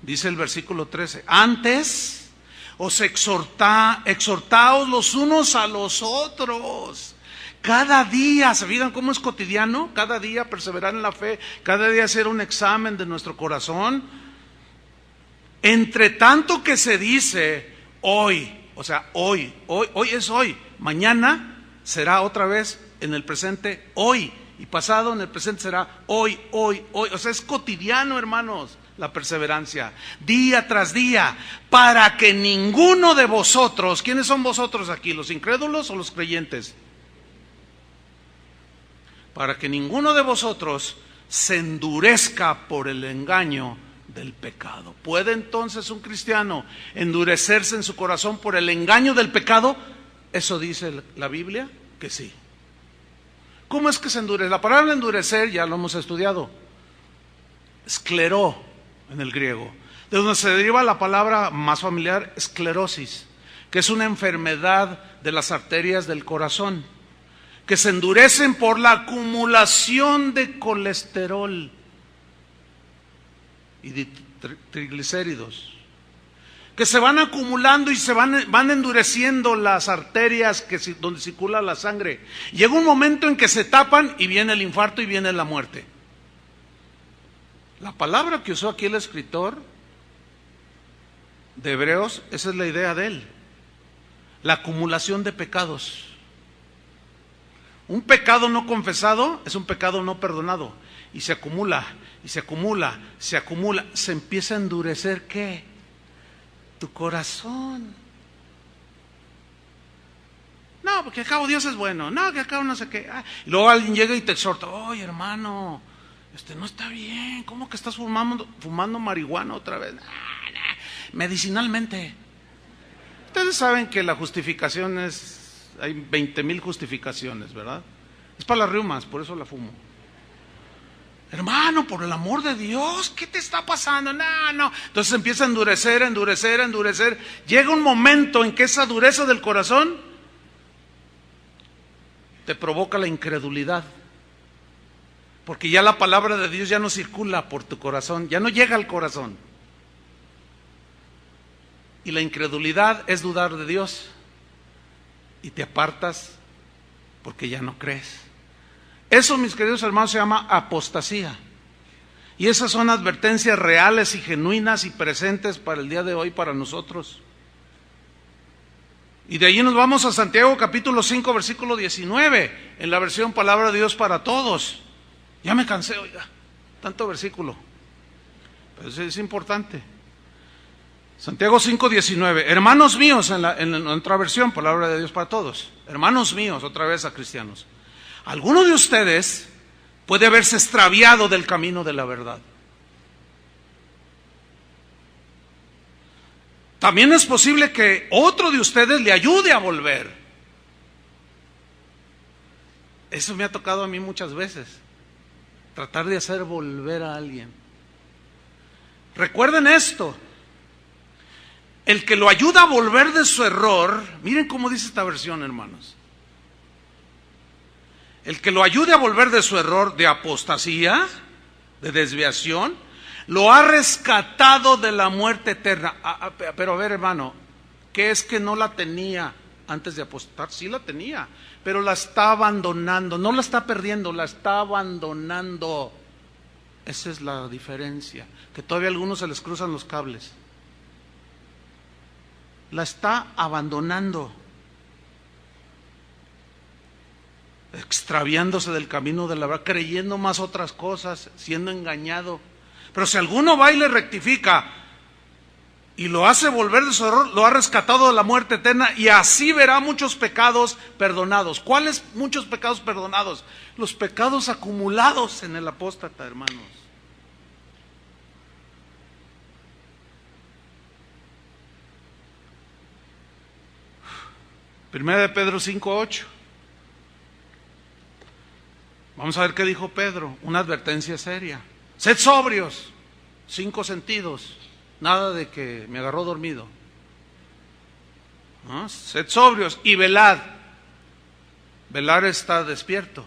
Speaker 1: dice el versículo 13, antes os exhortaos los unos a los otros. Cada día, ¿se fijan cómo es cotidiano? Cada día perseverar en la fe, cada día hacer un examen de nuestro corazón. Entre tanto que se dice hoy, o sea, hoy es hoy, mañana será otra vez en el presente hoy, y pasado en el presente será hoy. O sea, es cotidiano, hermanos, la perseverancia, día tras día, para que ninguno de vosotros, ¿quiénes son vosotros aquí? ¿Los incrédulos o los creyentes? Para que ninguno de vosotros se endurezca por el engaño del pecado. ¿Puede entonces un cristiano endurecerse en su corazón por el engaño del pecado? Eso dice la Biblia que sí. ¿Cómo es que se endurece? La palabra endurecer ya lo hemos estudiado. Escleró en el griego, de donde se deriva la palabra más familiar, esclerosis, que es una enfermedad de las arterias del corazón, que se endurecen por la acumulación de colesterol y de triglicéridos, que se van acumulando y se van endureciendo las arterias donde circula la sangre. Llega un momento en que se tapan y viene el infarto y viene la muerte. La palabra que usó aquí el escritor de Hebreos, esa es la idea de él, la acumulación de pecados. Un pecado no confesado es un pecado no perdonado, y se acumula, y se acumula, se empieza a endurecer, ¿qué? Tu corazón. No, porque al cabo Dios es bueno, no, que al cabo no sé qué. Y luego alguien llega y te exhorta: oye, hermano, no está bien, ¿cómo que estás fumando marihuana otra vez? Medicinalmente. Ustedes saben que la justificación hay 20,000 justificaciones, ¿verdad? Es para las reumas, por eso la fumo. Hermano, por el amor de Dios, ¿qué te está pasando? No. Entonces empieza a endurecer. Llega un momento en que esa dureza del corazón te provoca la incredulidad. Porque ya la palabra de Dios ya no circula por tu corazón, ya no llega al corazón. Y la incredulidad es dudar de Dios. Y te apartas porque ya no crees. Eso, mis queridos hermanos, se llama apostasía. Y esas son advertencias reales y genuinas y presentes para el día de hoy, para nosotros. Y de allí nos vamos a Santiago capítulo 5, versículo 19, en la versión Palabra de Dios para Todos. Ya me cansé, oiga, tanto versículo. Pero eso es importante. Santiago 5:19, hermanos míos, en otra versión, Palabra de Dios para Todos, hermanos míos, otra vez a cristianos, alguno de ustedes puede haberse extraviado del camino de la verdad. También es posible que otro de ustedes le ayude a volver. Eso me ha tocado a mí muchas veces, tratar de hacer volver a alguien. Recuerden esto: el que lo ayuda a volver de su error, miren cómo dice esta versión, hermanos. El que lo ayude a volver de su error de apostasía, de desviación, lo ha rescatado de la muerte eterna. Pero a ver, hermano, ¿qué es que no la tenía antes de apostar? Sí la tenía, pero la está abandonando. No la está perdiendo, la está abandonando. Esa es la diferencia, que todavía a algunos se les cruzan los cables. La está abandonando, extraviándose del camino de la verdad, creyendo más otras cosas, siendo engañado. Pero si alguno va y le rectifica y lo hace volver de su error, lo ha rescatado de la muerte eterna, y así verá muchos pecados perdonados. ¿Cuáles muchos pecados perdonados? Los pecados acumulados en el apóstata, hermanos. Primera de Pedro 5:8. Vamos a ver qué dijo Pedro, una advertencia seria. Sed sobrios, 5 sentidos, nada de que me agarró dormido. ¿No? Sed sobrios y velad. Velar está despierto.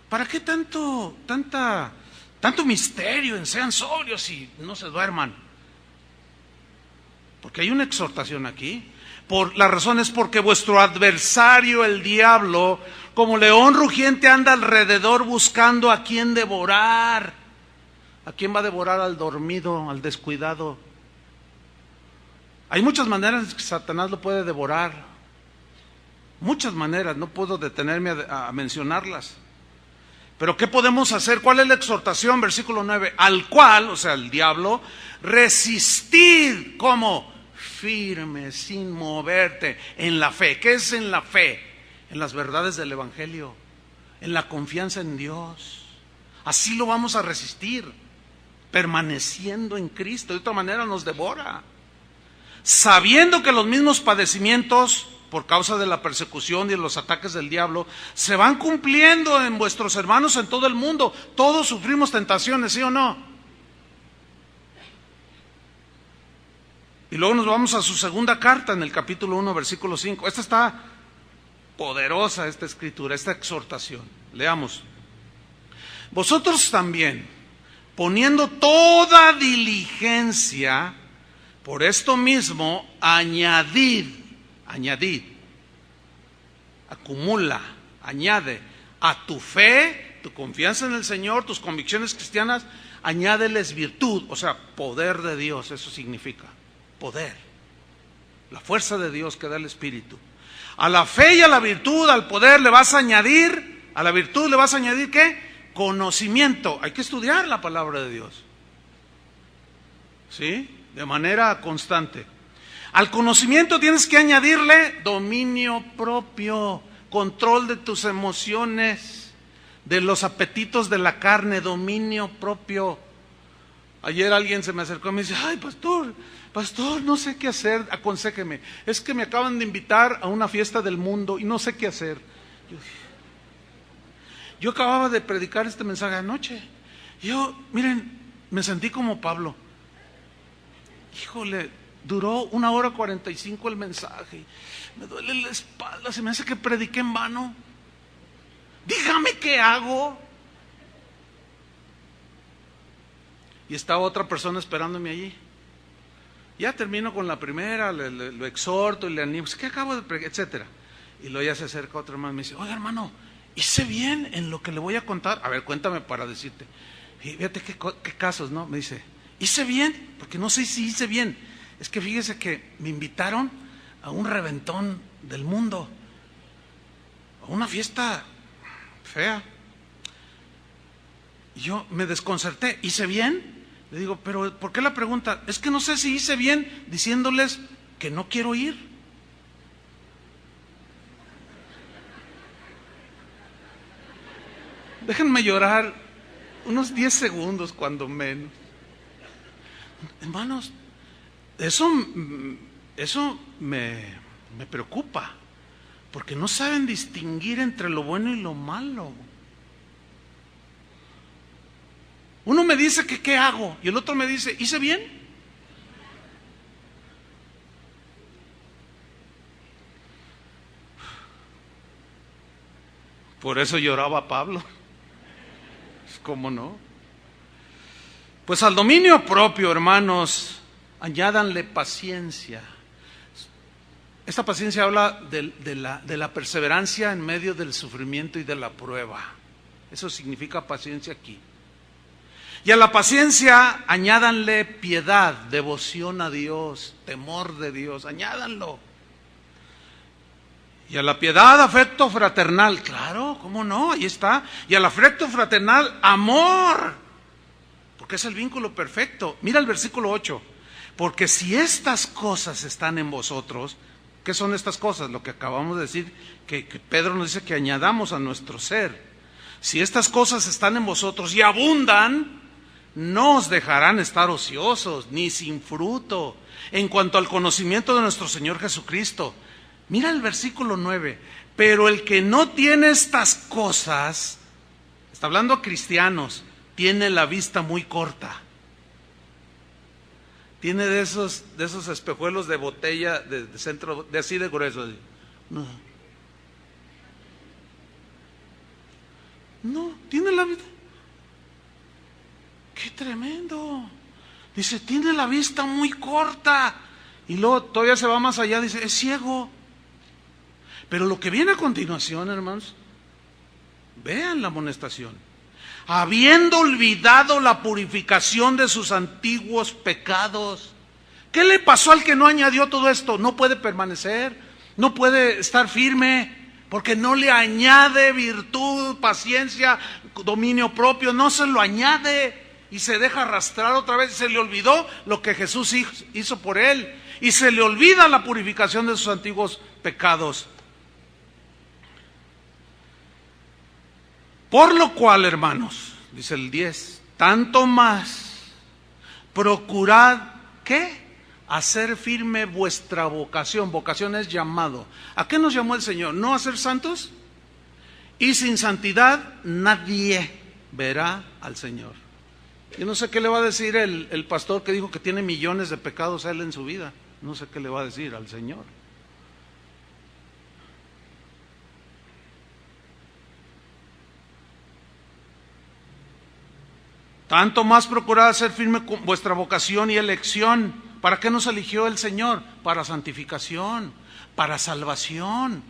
Speaker 1: ¿Para qué tanto misterio en sean sobrios y no se duerman? Porque hay una exhortación aquí. La razón es porque vuestro adversario, el diablo, como león rugiente, anda alrededor buscando a quien devorar. ¿A quién va a devorar? Al dormido, al descuidado. Hay muchas maneras que Satanás lo puede devorar. Muchas maneras, no puedo detenerme a mencionarlas. Pero ¿qué podemos hacer? ¿Cuál es la exhortación? Versículo 9. Al cual, o sea, el diablo, resistid, ¿cómo? Firme, sin moverte, en la fe. ¿Qué es en la fe? En las verdades del Evangelio, en la confianza en Dios. Así lo vamos a resistir, permaneciendo en Cristo. De otra manera nos devora. Sabiendo que los mismos padecimientos, por causa de la persecución y de los ataques del diablo, se van cumpliendo en vuestros hermanos en todo el mundo. Todos sufrimos tentaciones, ¿sí o no? Y luego nos vamos a su segunda carta en el capítulo 1, versículo 5. Esta está poderosa, esta escritura, esta exhortación. Leamos. Vosotros también, poniendo toda diligencia, por esto mismo, añadid, acumula, añade a tu fe, tu confianza en el Señor, tus convicciones cristianas, añádeles virtud, o sea, poder de Dios, eso significa. Poder, la fuerza de Dios que da el Espíritu. A la fe y a la virtud, al poder le vas a añadir, a la virtud le vas a añadir ¿qué? Conocimiento. Hay que estudiar la palabra de Dios, ¿sí? De manera constante. Al conocimiento tienes que añadirle dominio propio, control de tus emociones, de los apetitos de la carne, dominio propio. Ayer alguien se me acercó y me dice, ay, pastor, no sé qué hacer, aconséjeme. Es que me acaban de invitar a una fiesta del mundo y no sé qué hacer. Yo acababa de predicar este mensaje anoche. Miren, me sentí como Pablo. Híjole, duró 1:45 el mensaje. Me duele la espalda, se me hace que prediqué en vano. Dígame qué hago. Y estaba otra persona esperándome allí. Ya termino con la primera, lo exhorto y le animo, ¿qué acabo de predicar? Etcétera. Y luego ya se acerca otro hermano y me dice, oiga hermano, ¿hice bien en lo que le voy a contar? A ver, cuéntame para decirte. Y fíjate qué casos, ¿no? Me dice, ¿hice bien? Porque no sé si hice bien. Es que fíjese que me invitaron a un reventón del mundo, a una fiesta fea. Y yo me desconcerté, ¿hice bien? Le digo, pero ¿por qué la pregunta? Es que no sé si hice bien diciéndoles que no quiero ir. Déjenme llorar unos 10 segundos cuando menos. Hermanos, eso me preocupa, porque no saben distinguir entre lo bueno y lo malo. Uno me dice que qué hago y el otro me dice, ¿hice bien? Por eso lloraba Pablo. ¿Cómo no? Pues al dominio propio, hermanos, añádanle paciencia. Esta paciencia habla de la perseverancia en medio del sufrimiento y de la prueba. Eso significa paciencia aquí. Y a la paciencia añádanle piedad, devoción a Dios, temor de Dios, añádanlo. Y a la piedad, afecto fraternal, claro, ¿cómo no? Ahí está. Y al afecto fraternal, amor, porque es el vínculo perfecto. Mira el versículo 8. Porque si estas cosas están en vosotros, ¿qué son estas cosas? Lo que acabamos de decir, que Pedro nos dice que añadamos a nuestro ser. Si estas cosas están en vosotros y abundan, no os dejarán estar ociosos, ni sin fruto, en cuanto al conocimiento de nuestro Señor Jesucristo. Mira el versículo 9. Pero el que no tiene estas cosas, está hablando a cristianos, tiene la vista muy corta. Tiene de esos espejuelos de botella de centro, de así de grueso. No, tiene la vista. ¡Qué tremendo! Dice, tiene la vista muy corta. Y luego todavía se va más allá, dice, es ciego. Pero lo que viene a continuación, hermanos, vean la amonestación. Habiendo olvidado la purificación de sus antiguos pecados. ¿Qué le pasó al que no añadió todo esto? No puede permanecer, no puede estar firme, porque no le añade virtud, paciencia, dominio propio, no se lo añade. Y se deja arrastrar otra vez, se le olvidó lo que Jesús hizo por él, y se le olvida la purificación de sus antiguos pecados. Por lo cual, hermanos, dice el 10, tanto más, procurad, ¿qué? Hacer firme vuestra vocación. Vocación es llamado. ¿A qué nos llamó el Señor? ¿No a ser santos? Y sin santidad nadie verá al Señor. Yo no sé qué le va a decir el pastor que dijo que tiene millones de pecados a él en su vida. No sé qué le va a decir al Señor. Tanto más procurad hacer firme con vuestra vocación y elección. ¿Para qué nos eligió el Señor? Para santificación, para salvación.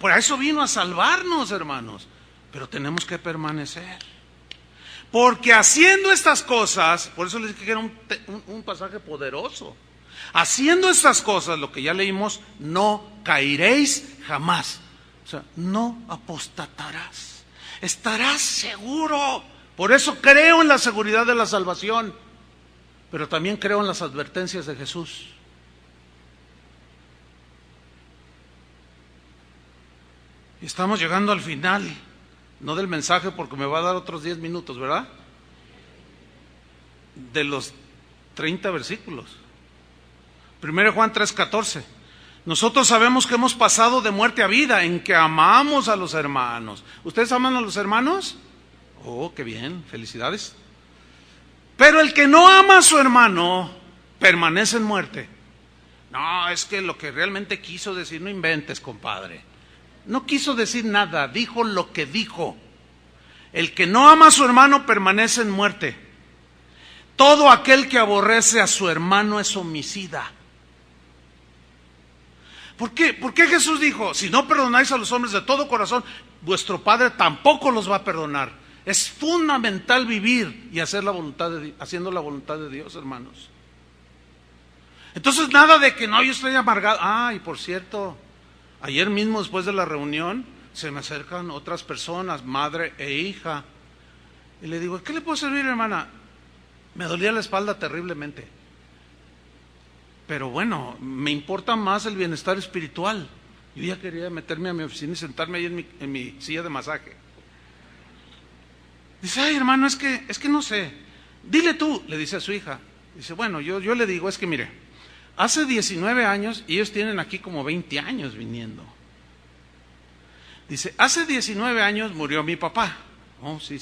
Speaker 1: Por eso vino a salvarnos, hermanos. Pero tenemos que permanecer. Porque haciendo estas cosas, por eso les dije que era un pasaje poderoso. Haciendo estas cosas, lo que ya leímos, no caeréis jamás. O sea, no apostatarás. Estarás seguro. Por eso creo en la seguridad de la salvación, pero también creo en las advertencias de Jesús. Y estamos llegando al final, no del mensaje porque me va a dar otros 10 minutos, ¿verdad? De los 30 versículos. 1 Juan 3:14. Nosotros sabemos que hemos pasado de muerte a vida, en que amamos a los hermanos. ¿Ustedes aman a los hermanos? Oh, qué bien, felicidades. Pero el que no ama a su hermano permanece en muerte. No, es que lo que realmente quiso decir, no inventes, compadre. No quiso decir nada, dijo lo que dijo. El que no ama a su hermano permanece en muerte. Todo aquel que aborrece a su hermano es homicida. ¿Por qué? ¿Por qué Jesús dijo, si no perdonáis a los hombres de todo corazón, vuestro Padre tampoco los va a perdonar? Es fundamental vivir y hacer haciendo la voluntad de Dios, hermanos. Entonces nada de que no, yo estoy amargado. Y por cierto, ayer mismo después de la reunión se me acercan otras personas, madre e hija, y le digo, ¿qué le puedo servir, hermana? Me dolía la espalda terriblemente, pero bueno, me importa más el bienestar espiritual. Yo ya quería meterme a mi oficina y sentarme ahí en mi silla de masaje. Dice, ay, hermano, es que no sé. Dile tú, le dice a su hija. Dice, bueno, yo le digo, es que mire, hace 19 años, y ellos tienen aquí como 20 años viniendo. Dice, hace 19 años murió mi papá. Oh, sí.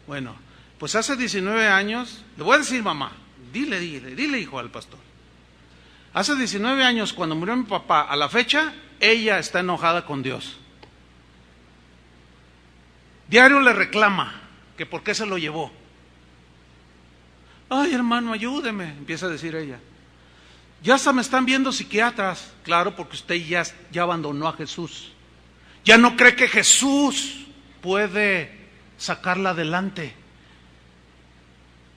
Speaker 1: Bueno, pues hace 19 años, le voy a decir mamá, dile hijo al pastor. Hace 19 años cuando murió mi papá, a la fecha, ella está enojada con Dios. Diario le reclama que por qué se lo llevó. Ay, hermano, ayúdeme, empieza a decir ella. Ya hasta me están viendo psiquiatras. Claro, porque usted ya abandonó a Jesús. Ya no cree que Jesús puede sacarla adelante.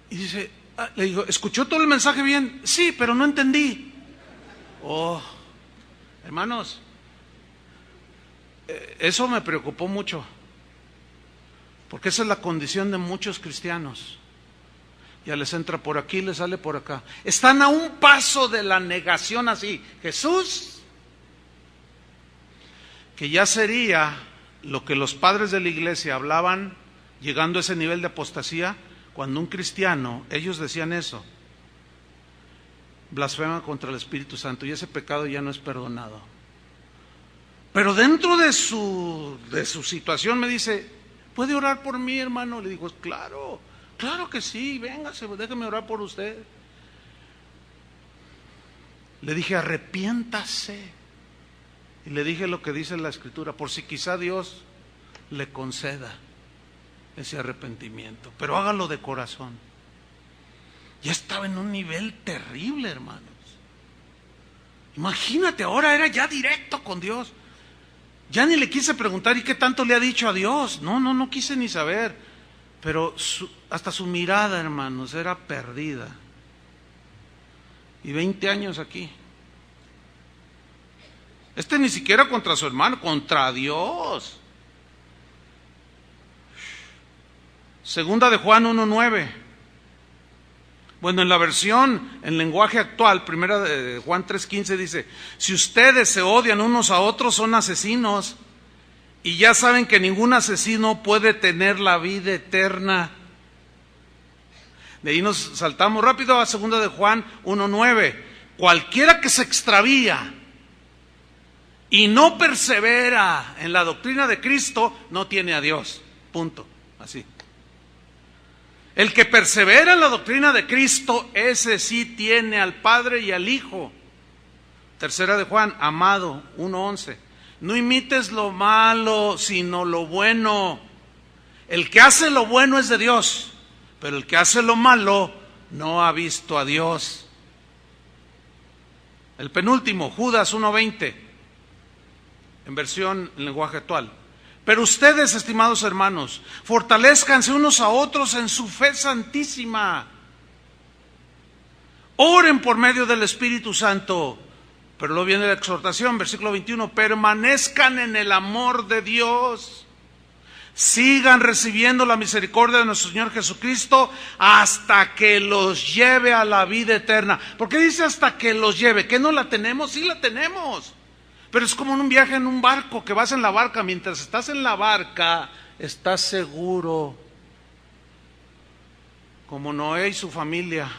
Speaker 1: Y dice, le digo, ¿escuchó todo el mensaje bien? Sí, pero no entendí. Oh, hermanos, eso me preocupó mucho, porque esa es la condición de muchos cristianos. Ya les entra por aquí, les sale por acá. Están a un paso de la negación así. Jesús, que ya sería lo que los padres de la iglesia hablaban, llegando a ese nivel de apostasía, cuando un cristiano, ellos decían eso, blasfema contra el Espíritu Santo y ese pecado ya no es perdonado. Pero dentro de su situación me dice, ¿puede orar por mí, hermano? Le digo, claro que sí, véngase, déjeme orar por usted. Le dije, arrepiéntase. Y le dije lo que dice la Escritura, por si quizá Dios le conceda ese arrepentimiento, pero hágalo de corazón. Ya estaba en un nivel terrible, hermanos. Imagínate, ahora era ya directo con Dios. Ya ni le quise preguntar, ¿y qué tanto le ha dicho a Dios? No quise ni saber. Pero hasta su mirada, hermanos, era perdida. Y 20 años aquí. Ni siquiera contra su hermano, contra Dios. Segunda de Juan 1:9. Bueno, en la versión, en lenguaje actual, primera de Juan 3:15 dice, si ustedes se odian unos a otros son asesinos, y ya saben que ningún asesino puede tener la vida eterna. De ahí nos saltamos rápido a segunda de Juan 1:9. Cualquiera que se extravía y no persevera en la doctrina de Cristo, no tiene a Dios. Punto. Así. El que persevera en la doctrina de Cristo, ese sí tiene al Padre y al Hijo. Tercera de Juan, amado, 1:11. No imites lo malo, sino lo bueno. El que hace lo bueno es de Dios, pero el que hace lo malo no ha visto a Dios. El penúltimo, Judas 1:20, en versión en lenguaje actual. Pero ustedes, estimados hermanos, fortalezcanse unos a otros en su fe santísima. Oren por medio del Espíritu Santo. Pero luego viene la exhortación, versículo 21, permanezcan en el amor de Dios. Sigan recibiendo la misericordia de nuestro Señor Jesucristo hasta que los lleve a la vida eterna. ¿Por qué dice hasta que los lleve? ¿Que no la tenemos? Sí la tenemos. Pero es como en un viaje en un barco, que vas en la barca. Mientras estás en la barca, estás seguro. Como Noé y su familia.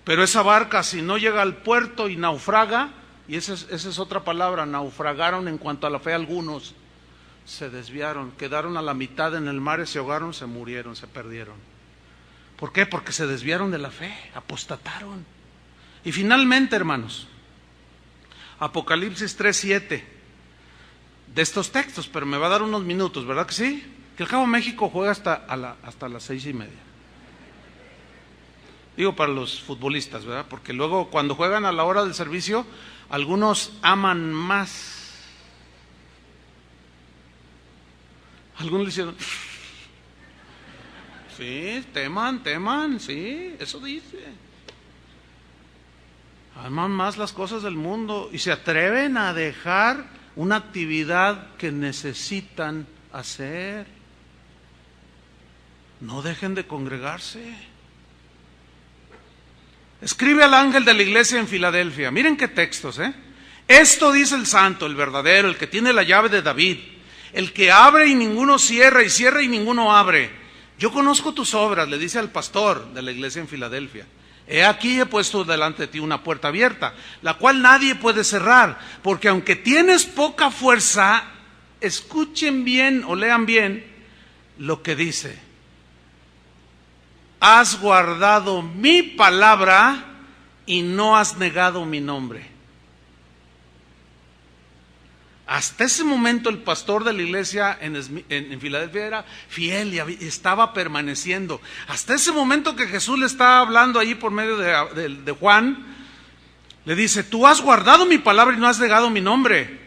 Speaker 1: Pero esa barca, si no llega al puerto y naufraga, y esa es otra palabra, naufragaron en cuanto a la fe algunos, se desviaron, quedaron a la mitad en el mar, se ahogaron, se murieron, se perdieron. ¿Por qué? Porque se desviaron de la fe, apostataron. Y finalmente, hermanos, Apocalipsis 3:7, de estos textos, pero me va a dar unos minutos, ¿verdad que sí? Que al cabo México juega hasta las 6:30. Digo para los futbolistas, ¿verdad? Porque luego cuando juegan a la hora del servicio, algunos aman más. Algunos le hicieron, sí, teman, sí, eso dice. Aman más las cosas del mundo y se atreven a dejar una actividad que necesitan hacer. No dejen de congregarse. Escribe al ángel de la iglesia en Filadelfia. Miren qué textos, ¿eh? Esto dice el santo, el verdadero, el que tiene la llave de David, el que abre y ninguno cierra, y cierra y ninguno abre. Yo conozco tus obras, le dice al pastor de la iglesia en Filadelfia. He aquí he puesto delante de ti una puerta abierta, la cual nadie puede cerrar, porque aunque tienes poca fuerza, escuchen bien o lean bien lo que dice. Has guardado mi palabra y no has negado mi nombre. Hasta ese momento el pastor de la iglesia en Filadelfia era fiel y estaba permaneciendo. Hasta ese momento que Jesús le estaba hablando allí por medio de Juan, le dice: tú has guardado mi palabra y no has negado mi nombre.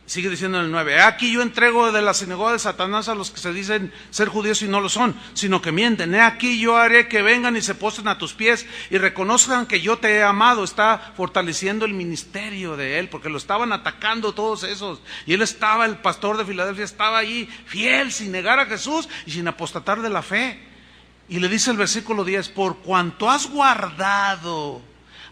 Speaker 1: Sigue diciendo en el 9: aquí yo entrego de la sinagoga de Satanás a los que se dicen ser judíos y no lo son, sino que mienten. Aquí yo haré que vengan y se postren a tus pies y reconozcan que yo te he amado. Está fortaleciendo el ministerio de él, porque lo estaban atacando todos esos. Y él estaba, el pastor de Filadelfia, estaba allí fiel, sin negar a Jesús y sin apostatar de la fe. Y le dice el versículo 10: por cuanto has guardado,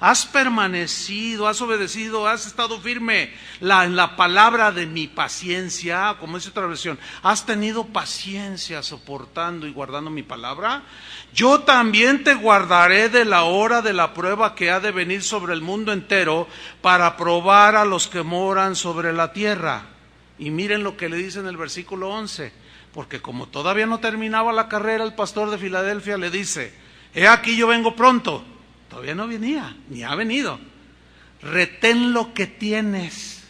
Speaker 1: has permanecido, has obedecido, has estado firme en la palabra de mi paciencia, como dice otra versión, has tenido paciencia soportando y guardando mi palabra, yo también te guardaré de la hora de la prueba que ha de venir sobre el mundo entero para probar a los que moran sobre la tierra. Y miren lo que le dice en el versículo 11, porque como todavía no terminaba la carrera, el pastor de Filadelfia le dice: he aquí yo vengo pronto. Todavía no venía, ni ha venido. Retén lo que tienes.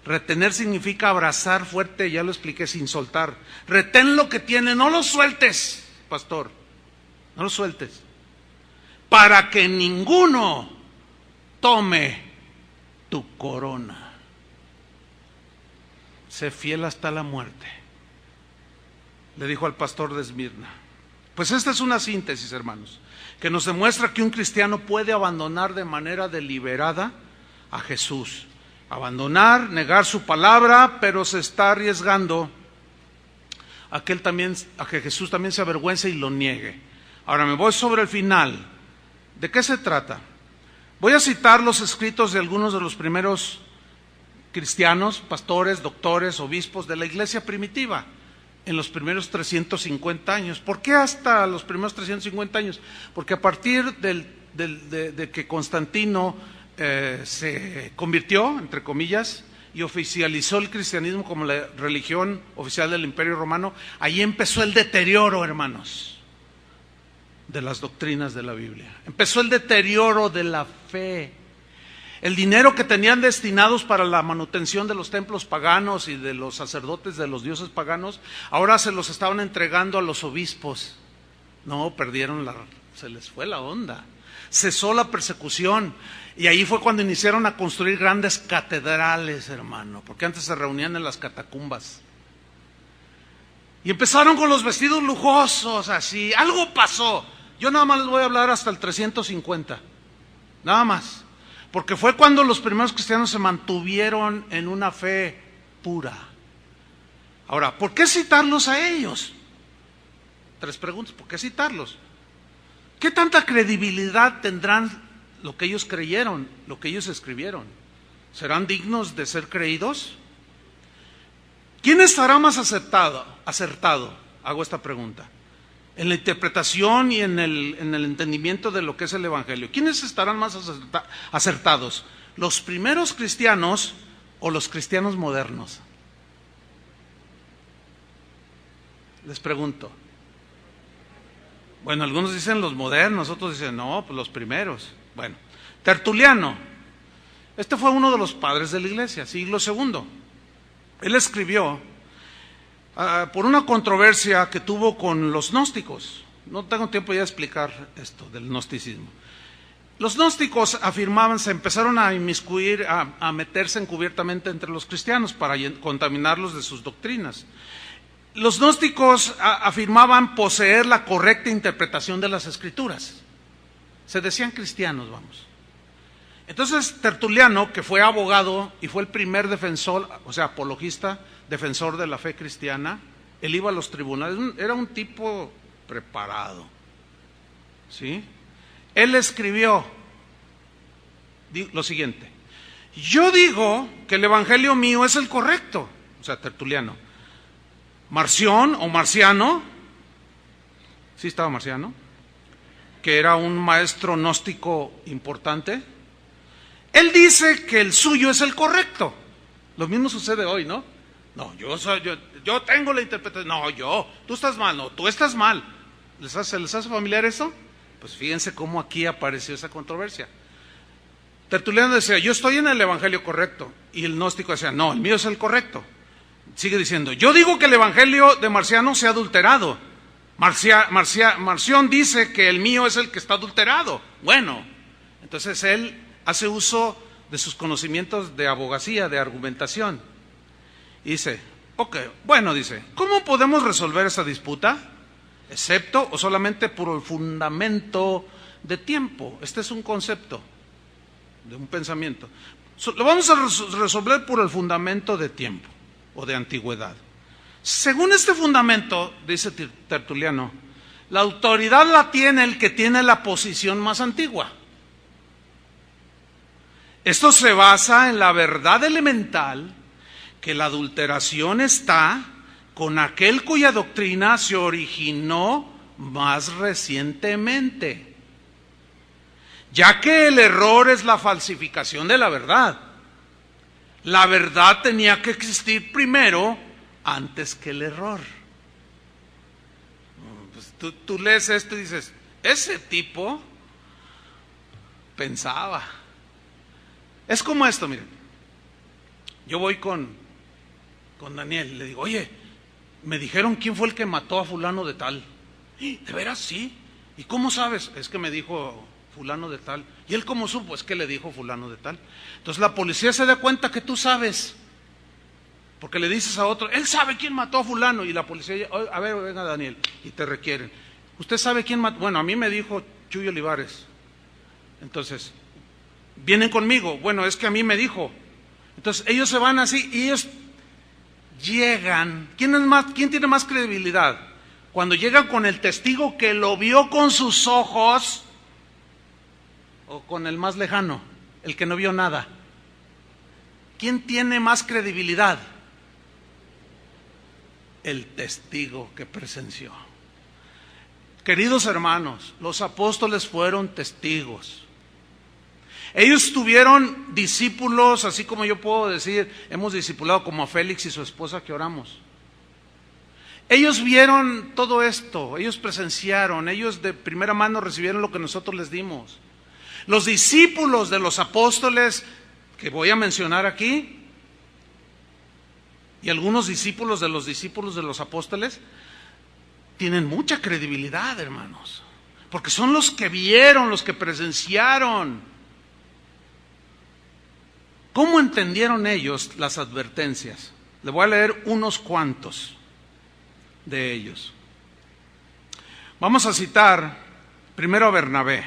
Speaker 1: Retener significa abrazar fuerte, ya lo expliqué, sin soltar. Retén lo que tienes, no lo sueltes, pastor, no lo sueltes, para que ninguno tome tu corona. Sé fiel hasta la muerte, le dijo al pastor de Esmirna. Pues esta es una síntesis, hermanos, que nos demuestra que un cristiano puede abandonar de manera deliberada a Jesús. Abandonar, negar su palabra, pero se está arriesgando a que Jesús también se avergüence y lo niegue. Ahora me voy sobre el final. ¿De qué se trata? Voy a citar los escritos de algunos de los primeros cristianos, pastores, doctores, obispos de la iglesia primitiva, en los primeros 350 años. ¿Por qué hasta los primeros 350 años? Porque a partir de que Constantino se convirtió, entre comillas, y oficializó el cristianismo como la religión oficial del Imperio Romano, ahí empezó el deterioro, hermanos, de las doctrinas de la Biblia. Empezó el deterioro de la fe. El dinero que tenían destinados para la manutención de los templos paganos y de los sacerdotes de los dioses paganos, ahora se los estaban entregando a los obispos. No, se les fue la onda. Cesó la persecución. Y ahí fue cuando iniciaron a construir grandes catedrales, hermano, porque antes se reunían en las catacumbas. Y empezaron con los vestidos lujosos, así. Algo pasó. Yo nada más les voy a hablar hasta el 350. Nada más. Porque fue cuando los primeros cristianos se mantuvieron en una fe pura. Ahora, ¿por qué citarlos a ellos? 3 preguntas, ¿por qué citarlos? ¿Qué tanta credibilidad tendrán lo que ellos creyeron, lo que ellos escribieron? ¿Serán dignos de ser creídos? ¿Quién estará más acertado? Hago esta pregunta. En la interpretación y en el entendimiento de lo que es el Evangelio. ¿Quiénes estarán más acertados? ¿Los primeros cristianos o los cristianos modernos? Les pregunto. Bueno, algunos dicen los modernos, otros dicen no, pues los primeros. Bueno, Tertuliano. Este fue uno de los padres de la iglesia, siglo II. Él escribió por una controversia que tuvo con los gnósticos. No tengo tiempo ya de explicar esto del gnosticismo. Los gnósticos afirmaban, se empezaron a inmiscuir, a meterse encubiertamente entre los cristianos para contaminarlos de sus doctrinas. Los gnósticos afirmaban poseer la correcta interpretación de las escrituras. Se decían cristianos, vamos. Entonces Tertuliano, que fue abogado y fue el primer defensor, o sea, apologista, defensor de la fe cristiana, él iba a los tribunales, era un tipo preparado, ¿sí? Él escribió lo siguiente: yo digo que el evangelio mío es el correcto, o sea, Tertuliano. Marción o Marciano, sí estaba Marciano, que era un maestro gnóstico importante, él dice que el suyo es el correcto. Lo mismo sucede hoy, ¿no? No, yo tengo la interpretación. No, tú estás mal. No, tú estás mal. ¿Se les hace familiar eso? Pues fíjense cómo aquí apareció esa controversia. Tertuliano decía, yo estoy en el evangelio correcto. Y el gnóstico decía, no, el mío es el correcto. Sigue diciendo, yo digo que el evangelio de Marciano se ha adulterado. Marción dice que el mío es el que está adulterado. Bueno, entonces él hace uso de sus conocimientos de abogacía, de argumentación. Y dice, ok, bueno, dice, ¿cómo podemos resolver esa disputa? Excepto o solamente por el fundamento de tiempo. Este es un concepto de un pensamiento. Lo vamos a resolver por el fundamento de tiempo o de antigüedad. Según este fundamento, dice Tertuliano, la autoridad la tiene el que tiene la posición más antigua. Esto se basa en la verdad elemental que la adulteración está con aquel cuya doctrina se originó más recientemente, ya que el error es la falsificación de la verdad. La verdad tenía que existir primero antes que el error. Pues tú lees esto y dices, ese tipo pensaba. Es como esto, miren. Yo voy con Daniel y le digo, oye, me dijeron quién fue el que mató a fulano de tal. ¿De veras? Sí. ¿Y cómo sabes? Es que me dijo fulano de tal. ¿Y él cómo supo? Es que le dijo fulano de tal. Entonces la policía se da cuenta que tú sabes, porque le dices a otro, él sabe quién mató a fulano, y la policía, a ver, venga Daniel, y te requieren. ¿Usted sabe quién mató? Bueno, a mí me dijo Chuy Olivares. Entonces, vienen conmigo. Bueno, es que a mí me dijo. Entonces ellos se van así y ellos llegan. ¿Quién tiene más credibilidad? Cuando llegan con el testigo que lo vio con sus ojos, o con el más lejano, el que no vio nada. ¿Quién tiene más credibilidad? El testigo que presenció. Queridos hermanos, los apóstoles fueron testigos. Ellos tuvieron discípulos, así como yo puedo decir, hemos discipulado como a Félix y su esposa que oramos. Ellos vieron todo esto, ellos presenciaron, ellos de primera mano recibieron lo que nosotros les dimos. Los discípulos de los apóstoles, que voy a mencionar aquí, y algunos discípulos de los apóstoles, tienen mucha credibilidad, hermanos, porque son los que vieron, los que presenciaron. ¿Cómo entendieron ellos las advertencias? Le voy a leer unos cuantos de ellos. Vamos a citar primero a Bernabé.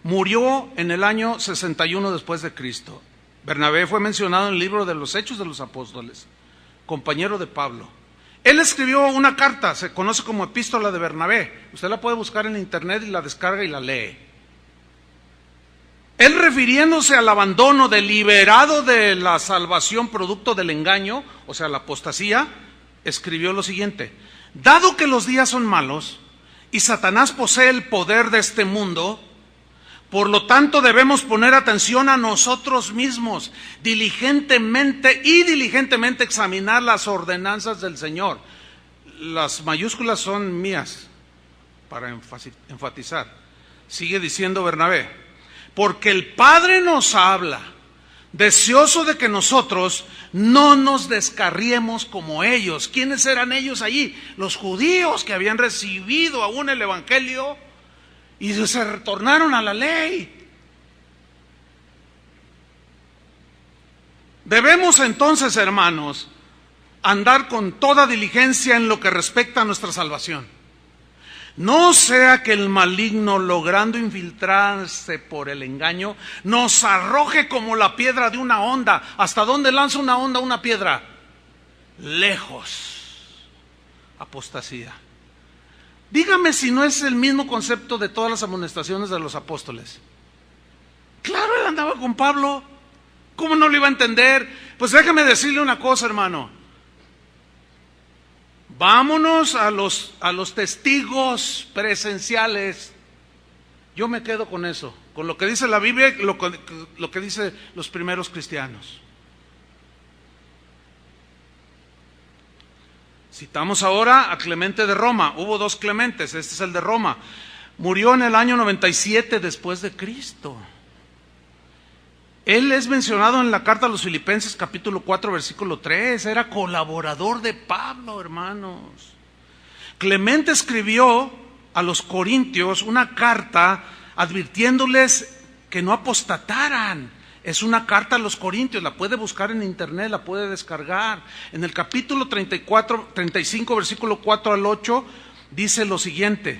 Speaker 1: Murió en el año 61 después de Cristo. Bernabé fue mencionado en el libro de los Hechos de los Apóstoles, compañero de Pablo. Él escribió una carta, se conoce como Epístola de Bernabé. Usted la puede buscar en internet y la descarga y la lee. Él, refiriéndose al abandono deliberado de la salvación producto del engaño, o sea, la apostasía, escribió lo siguiente: dado que los días son malos y Satanás posee el poder de este mundo, por lo tanto debemos poner atención a nosotros mismos, diligentemente examinar las ordenanzas del Señor. Las mayúsculas son mías para enfatizar. Sigue diciendo Bernabé: porque el Padre nos habla, deseoso de que nosotros no nos descarriemos como ellos. ¿Quiénes eran ellos allí? Los judíos que habían recibido aún el Evangelio y se retornaron a la ley. Debemos entonces, hermanos, andar con toda diligencia en lo que respecta a nuestra salvación. No sea que el maligno, logrando infiltrarse por el engaño, nos arroje como la piedra de una honda. ¿Hasta dónde lanza una honda una piedra? Lejos. Apostasía. Dígame si no es el mismo concepto de todas las amonestaciones de los apóstoles. Claro, él andaba con Pablo. ¿Cómo no lo iba a entender? Pues déjeme decirle una cosa, hermano. Vámonos a los testigos presenciales. Yo me quedo con eso, con lo que dice la Biblia y lo que dice los primeros cristianos. Citamos ahora a Clemente de Roma. Hubo dos Clementes, este es el de Roma. Murió en el año 97 después de Cristo. Él es mencionado en la carta a los Filipenses capítulo 4 versículo 3, era colaborador de Pablo, hermanos. Clemente escribió a los Corintios una carta advirtiéndoles que no apostataran. Es una carta a los Corintios, la puede buscar en internet, la puede descargar. En el capítulo 35, versículo 4 al 8, dice lo siguiente: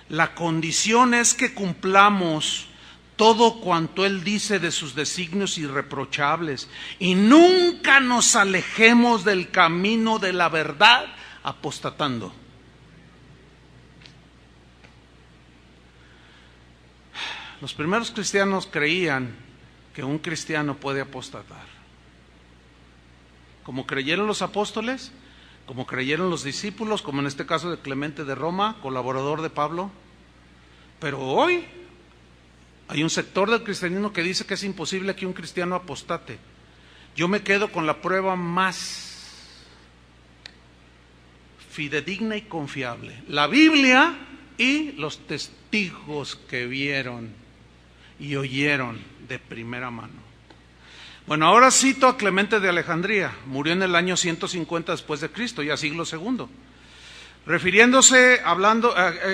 Speaker 1: la condición es que cumplamos todo cuanto Él dice de sus designios irreprochables y nunca nos alejemos del camino de la verdad apostatando. Los primeros cristianos creían que un cristiano puede apostatar. Como creyeron los apóstoles, como creyeron los discípulos, como en este caso de Clemente de Roma, colaborador de Pablo. Pero hoy hay un sector del cristianismo que dice que es imposible que un cristiano apostate. Yo me quedo con la prueba más fidedigna y confiable: la Biblia y los testigos que vieron y oyeron de primera mano. Bueno, ahora cito a Clemente de Alejandría. Murió en el año 150 después de Cristo, ya siglo II.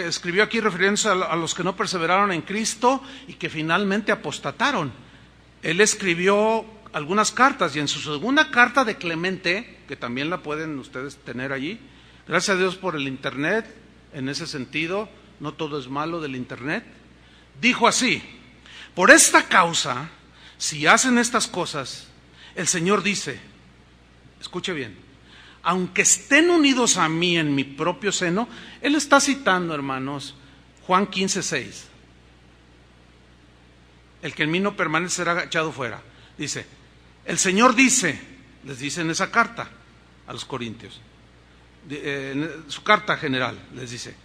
Speaker 1: Escribió aquí refiriéndose a los que no perseveraron en Cristo y que finalmente apostataron. Él escribió algunas cartas, y en su segunda carta de Clemente, que también la pueden ustedes tener allí, gracias a Dios por el internet, en ese sentido, no todo es malo del internet, dijo así: por esta causa, si hacen estas cosas, el Señor dice, escuche bien, aunque estén unidos a mí en mi propio seno. Él está citando, hermanos, Juan 15:6. El que en mí no permanece será echado fuera. Dice, el Señor dice, les dice en esa carta a los Corintios, en su carta general, les dice,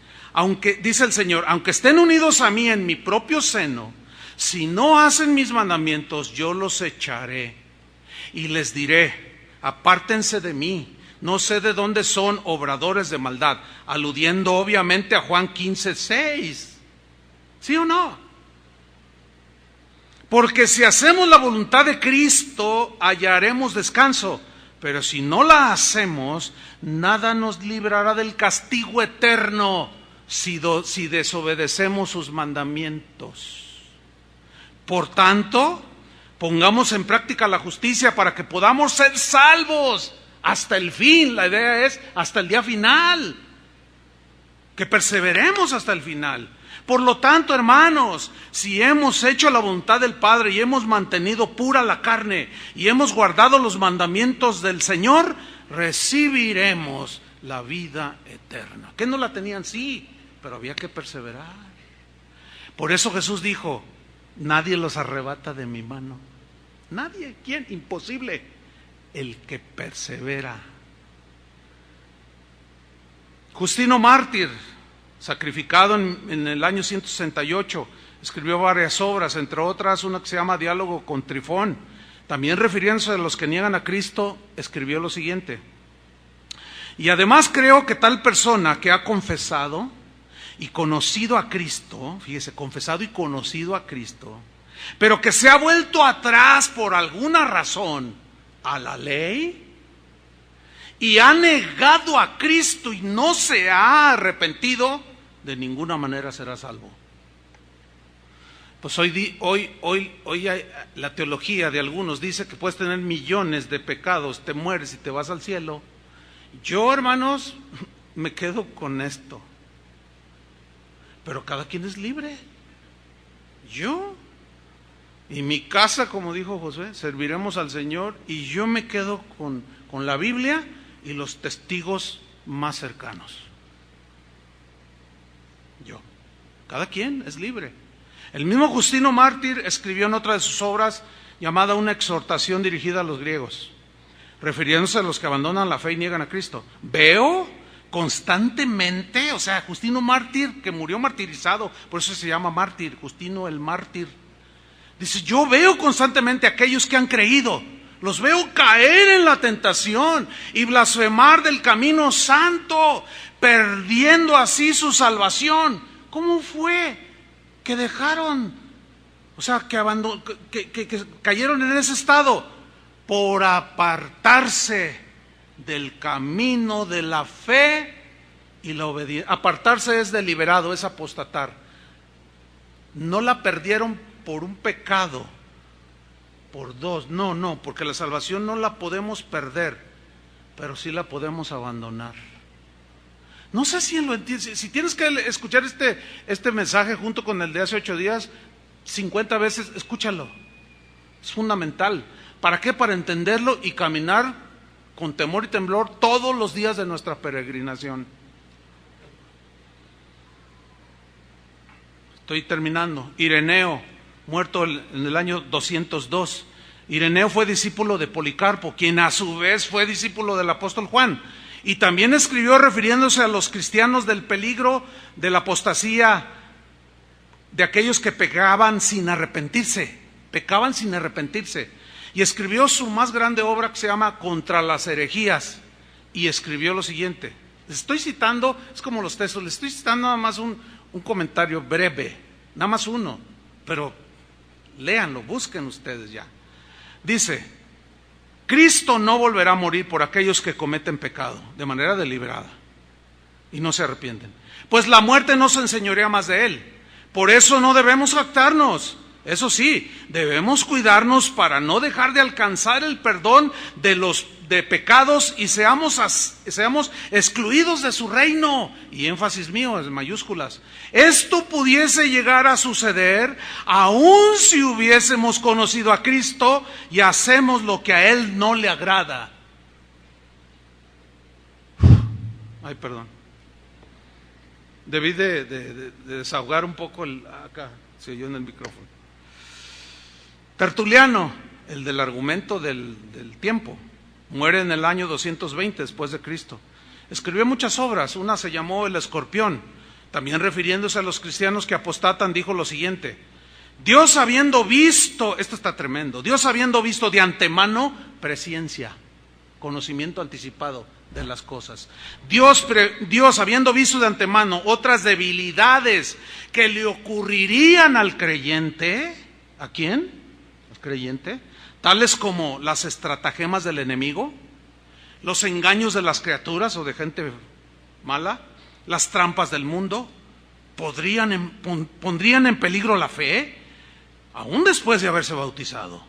Speaker 1: dice el Señor, aunque estén unidos a mí en mi propio seno, si no hacen mis mandamientos, yo los echaré y les diré, apártense de mí, no sé de dónde son, obradores de maldad, aludiendo obviamente a Juan 15:6. ¿Sí o no? Porque si hacemos la voluntad de Cristo, hallaremos descanso, pero si no la hacemos, nada nos librará del castigo eterno si desobedecemos sus mandamientos. Por tanto, pongamos en práctica la justicia para que podamos ser salvos hasta el fin. La idea es hasta el día final, que perseveremos hasta el final. Por lo tanto, hermanos, si hemos hecho la voluntad del Padre y hemos mantenido pura la carne y hemos guardado los mandamientos del Señor, recibiremos la vida eterna. ¿Qué no la tenían? Sí, pero había que perseverar. Por eso Jesús dijo, nadie los arrebata de mi mano. Nadie. ¿Quién? Imposible. El que persevera. Justino Mártir, sacrificado en el año 168, escribió varias obras, entre otras una que se llama Diálogo con Trifón. También refiriéndose a los que niegan a Cristo, escribió lo siguiente: y además creo que tal persona que ha confesado y conocido a Cristo, fíjese, confesado y conocido a Cristo, pero que se ha vuelto atrás por alguna razón a la ley y ha negado a Cristo y no se ha arrepentido, de ninguna manera será salvo. Pues hoy la teología de algunos dice que puedes tener millones de pecados, te mueres y te vas al cielo. Yo, hermanos, me quedo con esto. Pero cada quien es libre. Yo y mi casa, como dijo Josué, serviremos al Señor, y yo me quedo con la Biblia y los testigos más cercanos. Yo. Cada quien es libre. El mismo Justino Mártir escribió en otra de sus obras llamada Una exhortación dirigida a los griegos, refiriéndose a los que abandonan la fe y niegan a Cristo. Veo constantemente, o sea, Justino Mártir, que murió martirizado, por eso se llama mártir, Justino el mártir. Dice, yo veo constantemente a aquellos que han creído, los veo caer en la tentación y blasfemar del camino santo, perdiendo así su salvación. ¿Cómo fue que dejaron O sea, que cayeron en ese estado por apartarse del camino de la fe y la obediencia. Apartarse es deliberado, es apostatar. No la perdieron por un pecado, por dos, no, porque la salvación no la podemos perder, pero sí la podemos abandonar. No sé si lo entiendes. Si tienes que escuchar este mensaje junto con el de hace 8 días, 50 veces, escúchalo. Es fundamental. ¿Para qué? Para entenderlo y caminar con temor y temblor todos los días de nuestra peregrinación. Estoy terminando. Ireneo, muerto en el año 202. Ireneo fue discípulo de Policarpo, quien a su vez fue discípulo del apóstol Juan. Y también escribió refiriéndose a los cristianos del peligro de la apostasía, de aquellos que pecaban sin arrepentirse. Y escribió su más grande obra que se llama Contra las herejías. Y escribió lo siguiente. Les estoy citando, es como los textos, les estoy citando nada más un comentario breve, nada más uno, pero léanlo, busquen ustedes ya. Dice: Cristo no volverá a morir por aquellos que cometen pecado de manera deliberada y no se arrepienten, pues la muerte no se enseñorea más de él. Por eso no debemos jactarnos. Eso sí, debemos cuidarnos para no dejar de alcanzar el perdón de pecados y seamos excluidos de su reino. Y énfasis mío en mayúsculas. Esto pudiese llegar a suceder aun si hubiésemos conocido a Cristo y hacemos lo que a Él no le agrada. Ay, perdón. Debí de desahogar un poco acá, se oyó en el micrófono. Tertuliano, el del argumento del tiempo, muere en el año 220 después de Cristo. Escribió muchas obras, una se llamó El Escorpión. También refiriéndose a los cristianos que apostatan, dijo lo siguiente: Dios habiendo visto, esto está tremendo, Dios habiendo visto de antemano, presciencia, conocimiento anticipado de las cosas. Dios habiendo visto de antemano otras debilidades que le ocurrirían al creyente. ¿A quién? Creyente, tales como las estratagemas del enemigo, los engaños de las criaturas o de gente mala, las trampas del mundo, pondrían en peligro la fe, aún después de haberse bautizado.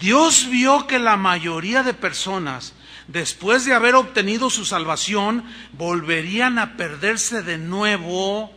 Speaker 1: Dios vio que la mayoría de personas, después de haber obtenido su salvación, volverían a perderse de nuevo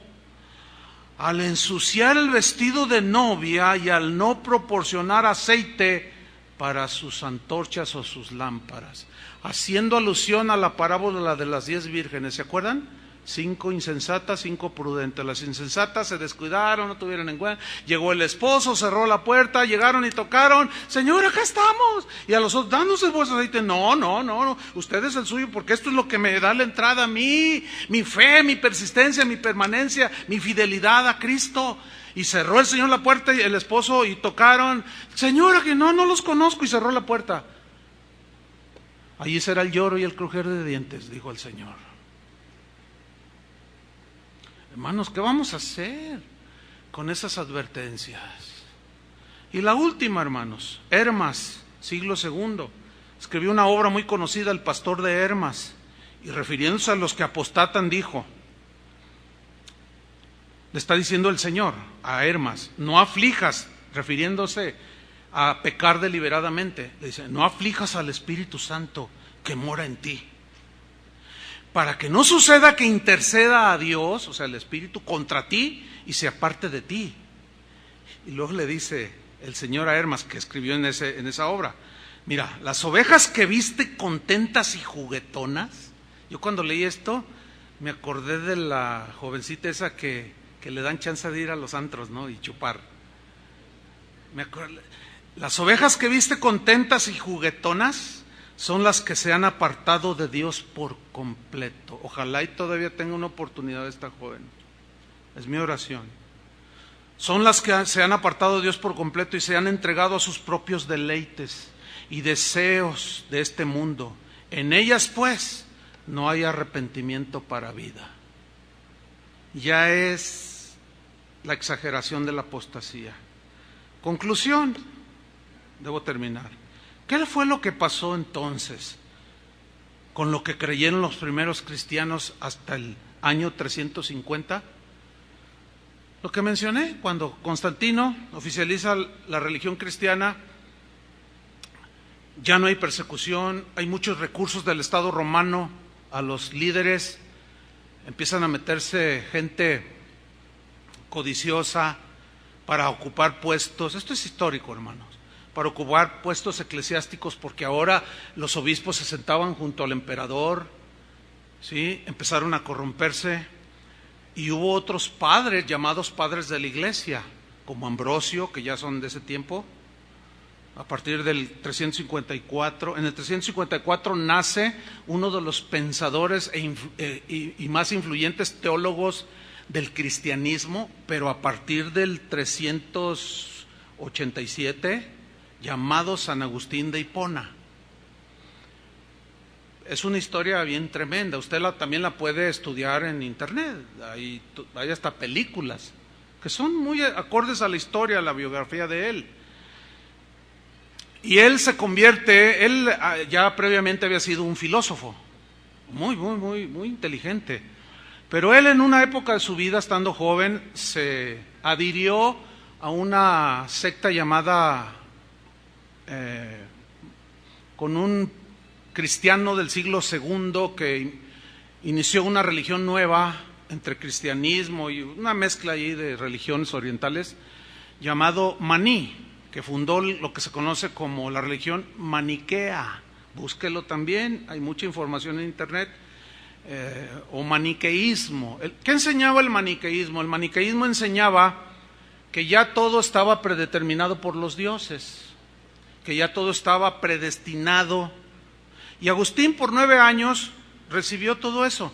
Speaker 1: al ensuciar el vestido de novia y al no proporcionar aceite para sus antorchas o sus lámparas, haciendo alusión a la parábola de las 10 vírgenes. ¿Se acuerdan? 5 insensatas, 5 prudentes. Las insensatas se descuidaron, no tuvieron en cuenta. Llegó el esposo, cerró la puerta, llegaron y tocaron: Señor, acá estamos. Y a los otros: danos el vuestro aceite. No, usted es el suyo, porque esto es lo que me da la entrada a mí, mi fe, mi persistencia, mi permanencia, mi fidelidad a Cristo. Y cerró el Señor la puerta y el esposo, y tocaron: Señora, que no los conozco. Y cerró la puerta. Allí será el lloro y el crujir de dientes, dijo el Señor. Hermanos, ¿qué vamos a hacer con esas advertencias? Y la última, hermanos, Hermas, siglo II, escribió una obra muy conocida, El pastor de Hermas, y refiriéndose a los que apostatan dijo, le está diciendo el Señor a Hermas: no aflijas, refiriéndose a pecar deliberadamente, le dice: no aflijas al Espíritu Santo que mora en ti, para que no suceda que interceda a Dios, o sea, el Espíritu, contra ti y se aparte de ti. Y luego le dice el Señor a Hermas, que escribió en esa obra: mira, las ovejas que viste contentas y juguetonas. Yo cuando leí esto me acordé de la jovencita esa que le dan chance de ir a los antros, ¿no? Y chupar. Las ovejas que viste contentas y juguetonas son las que se han apartado de Dios por completo. Ojalá y todavía tenga una oportunidad esta joven. Es mi oración. Son las que se han apartado de Dios por completo y se han entregado a sus propios deleites y deseos de este mundo. En ellas, pues, no hay arrepentimiento para vida. Ya es la exageración de la apostasía. Conclusión, debo terminar. ¿Qué fue lo que pasó entonces con lo que creyeron los primeros cristianos hasta el año 350? Lo que mencioné, cuando Constantino oficializa la religión cristiana, ya no hay persecución, hay muchos recursos del Estado romano a los líderes, empiezan a meterse gente codiciosa para ocupar puestos. Esto es histórico, hermanos, para ocupar puestos eclesiásticos, porque ahora los obispos se sentaban junto al emperador, ¿sí? Empezaron a corromperse, y hubo otros padres llamados padres de la iglesia, como Ambrosio, que ya son de ese tiempo. A partir del 354, en el 354 nace uno de los pensadores y más influyentes teólogos del cristianismo, pero a partir del 387, llamado San Agustín de Hipona. Es una historia bien tremenda, usted también la puede estudiar en internet, hay hasta películas que son muy acordes a la historia, a la biografía de él. Y él se convierte, él ya previamente había sido un filósofo, muy inteligente, pero él en una época de su vida, estando joven, se adhirió a una secta llamada, con un cristiano del siglo II que inició una religión nueva entre cristianismo y una mezcla ahí de religiones orientales, llamado Maní, que fundó lo que se conoce como la religión maniquea. Búsquelo también, hay mucha información en internet. O maniqueísmo. ¿Qué enseñaba el maniqueísmo? El maniqueísmo enseñaba que ya todo estaba predeterminado por los dioses, que ya todo estaba predestinado. Y Agustín por 9 años recibió todo eso,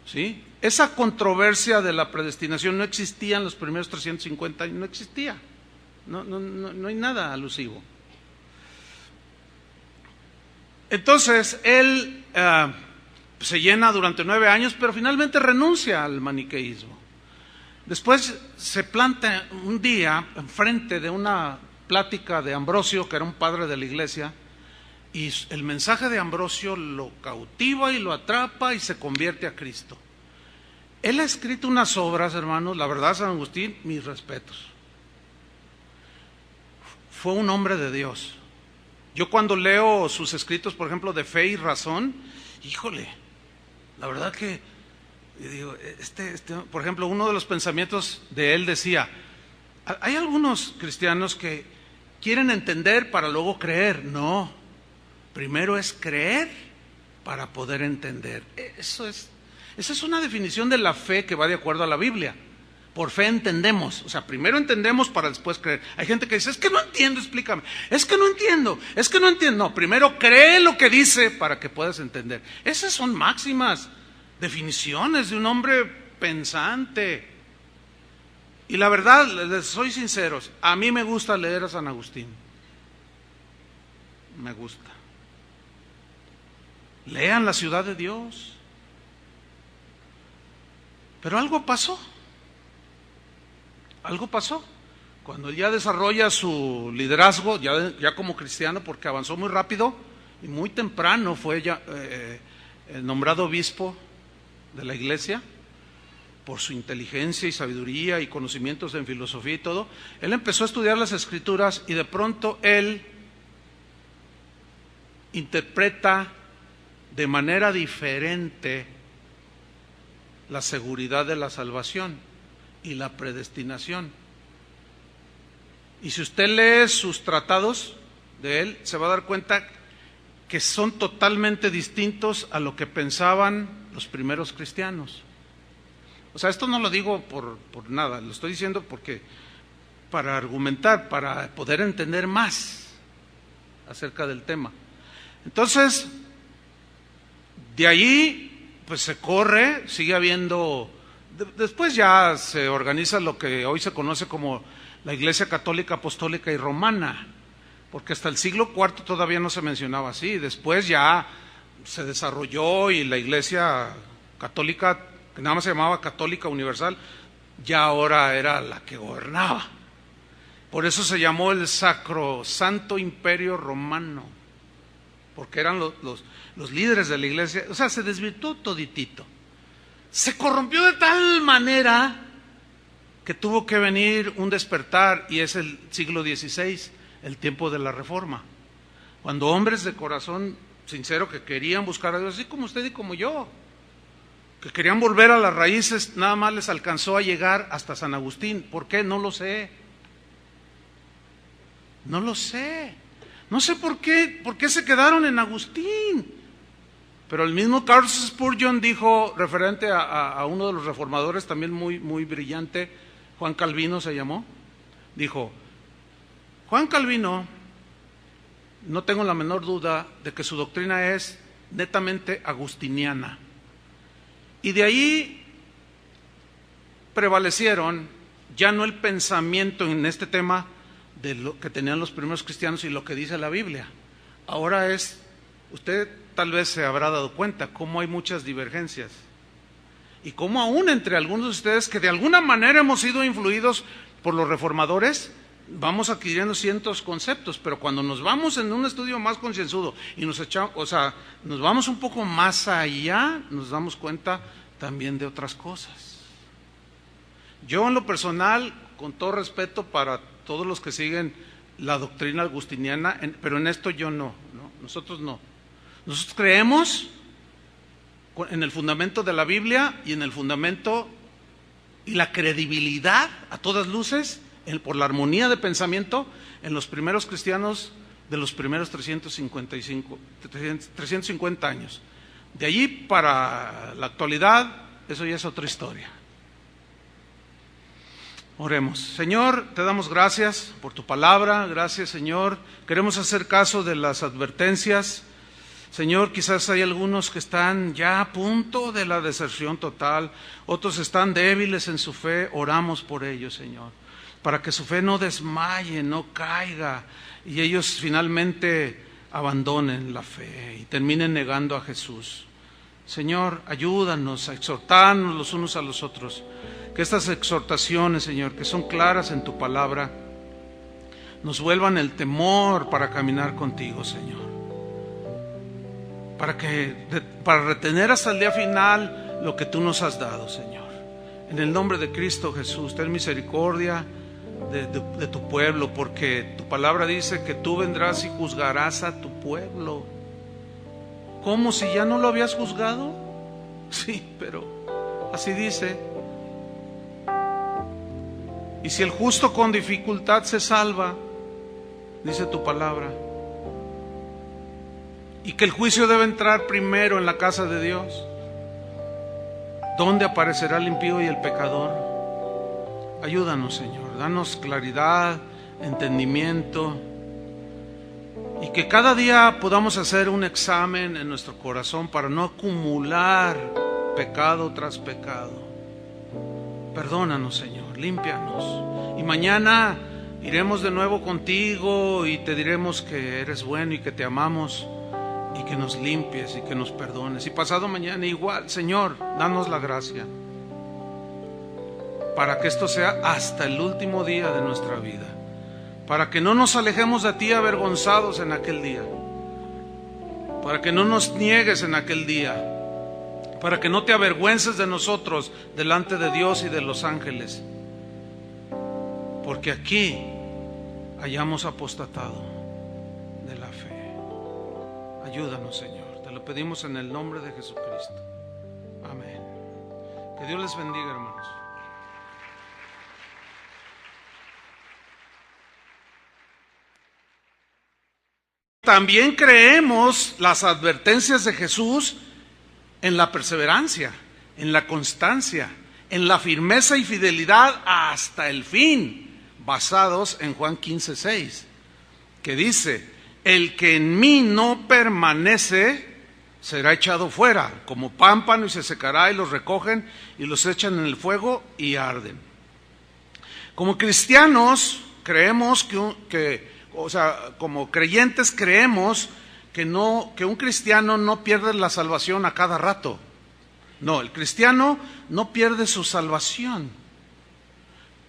Speaker 1: ¿sí? Esa controversia de la predestinación no existía en los primeros 350 años, no existía. No hay nada alusivo. Entonces, él se llena durante 9 años, pero finalmente renuncia al maniqueísmo. Después se planta un día enfrente de una plática de Ambrosio, que era un padre de la iglesia, y el mensaje de Ambrosio lo cautiva y lo atrapa y se convierte a Cristo. Él ha escrito unas obras, hermanos, la verdad, San Agustín, mis respetos. Fue un hombre de Dios. Yo cuando leo sus escritos, por ejemplo, de Fe y Razón, híjole, la verdad que, digo, por ejemplo, uno de los pensamientos de él decía, hay algunos cristianos que quieren entender para luego creer. No, primero es creer para poder entender. Esa es una definición de la fe que va de acuerdo a la Biblia. Por fe entendemos, o sea, primero entendemos para después creer. Hay gente que dice, es que no entiendo, explícame. Es que no entiendo. No, primero cree lo que dice para que puedas entender. Esas son máximas, definiciones de un hombre pensante. Y la verdad, les soy sinceros, a mí me gusta leer a San Agustín. Me gusta. Lean La Ciudad de Dios. Pero algo pasó. Algo pasó. Cuando él ya desarrolla su liderazgo, ya como cristiano, porque avanzó muy rápido y muy temprano fue ya nombrado obispo de la iglesia, por su inteligencia y sabiduría y conocimientos en filosofía y todo, él empezó a estudiar las Escrituras y de pronto él interpreta de manera diferente la seguridad de la salvación y la predestinación. Y si usted lee sus tratados de él, se va a dar cuenta que son totalmente distintos a lo que pensaban los primeros cristianos. O sea, esto no lo digo por nada, lo estoy diciendo porque para argumentar, para poder entender más acerca del tema. Entonces, de allí, pues se corre, sigue habiendo. Después ya se organiza lo que hoy se conoce como la Iglesia Católica, Apostólica y Romana, porque hasta el siglo IV todavía no se mencionaba así. Después ya se desarrolló y la Iglesia Católica, que nada más se llamaba Católica Universal, ya ahora era la que gobernaba. Por eso se llamó el Sacrosanto Imperio Romano, porque eran los líderes de la iglesia. O sea, se desvirtuó toditito. Se corrompió de tal manera que tuvo que venir un despertar, y es el siglo XVI, el tiempo de la Reforma, cuando hombres de corazón sincero que querían buscar a Dios, así como usted y como yo, que querían volver a las raíces, nada más les alcanzó a llegar hasta San Agustín. ¿Por qué? No lo sé. No lo sé. No sé por qué se quedaron en Agustín. Pero el mismo Charles Spurgeon dijo, referente a uno de los reformadores también muy, muy brillante, Juan Calvino se llamó, dijo: Juan Calvino, no tengo la menor duda de que su doctrina es netamente agustiniana. Y de ahí prevalecieron ya no el pensamiento en este tema de lo que tenían los primeros cristianos y lo que dice la Biblia. Ahora es, usted tal vez se habrá dado cuenta cómo hay muchas divergencias y cómo aún entre algunos de ustedes que de alguna manera hemos sido influidos por los reformadores, vamos adquiriendo ciertos conceptos, pero cuando nos vamos en un estudio más concienzudo y nos vamos un poco más allá, nos damos cuenta también de otras cosas. Yo en lo personal, con todo respeto para todos los que siguen la doctrina agustiniana, pero en esto yo no, nosotros no. Nosotros creemos en el fundamento de la Biblia y en el fundamento y la credibilidad a todas luces, por la armonía de pensamiento en los primeros cristianos de los primeros 350 años. De allí para la actualidad, eso ya es otra historia. Oremos. Señor, te damos gracias por tu palabra. Gracias, Señor. Queremos hacer caso de las advertencias. Señor, quizás hay algunos que están ya a punto de la deserción total, otros están débiles en su fe. Oramos por ellos, Señor, para que su fe no desmaye, no caiga, y ellos finalmente abandonen la fe y terminen negando a Jesús. Señor, ayúdanos a exhortarnos los unos a los otros, que estas exhortaciones, Señor, que son claras en tu palabra, nos vuelvan el temor para caminar contigo, Señor, para retener hasta el día final lo que tú nos has dado, Señor. En el nombre de Cristo Jesús, ten misericordia de tu pueblo, porque tu palabra dice que tú vendrás y juzgarás a tu pueblo. ¿Cómo, si ya no lo habías juzgado? Sí, pero así dice. Y si el justo con dificultad se salva, dice tu palabra, y que el juicio debe entrar primero en la casa de Dios, ¿dónde aparecerá el impío y el pecador? Ayúdanos, Señor, danos claridad, entendimiento, y que cada día podamos hacer un examen en nuestro corazón para no acumular pecado tras pecado. Perdónanos, Señor, límpianos, y mañana iremos de nuevo contigo y te diremos que eres bueno y que te amamos, y que nos limpies y que nos perdones. Y pasado mañana igual, Señor, danos la gracia para que esto sea hasta el último día de nuestra vida, para que no nos alejemos de ti avergonzados en aquel día, para que no nos niegues en aquel día, para que no te avergüences de nosotros delante de Dios y de los ángeles, porque aquí hayamos apostatado de la fe. Ayúdanos, Señor, te lo pedimos en el nombre de Jesucristo. Amén. Que Dios les bendiga, hermanos. También creemos las advertencias de Jesús en la perseverancia, en la constancia, en la firmeza y fidelidad hasta el fin, basados en Juan 15:6, que dice: el que en mí no permanece será echado fuera como pámpano y se secará, y los recogen y los echan en el fuego y arden. Como cristianos creemos como creyentes creemos que un cristiano no pierde la salvación a cada rato. No, el cristiano no pierde su salvación,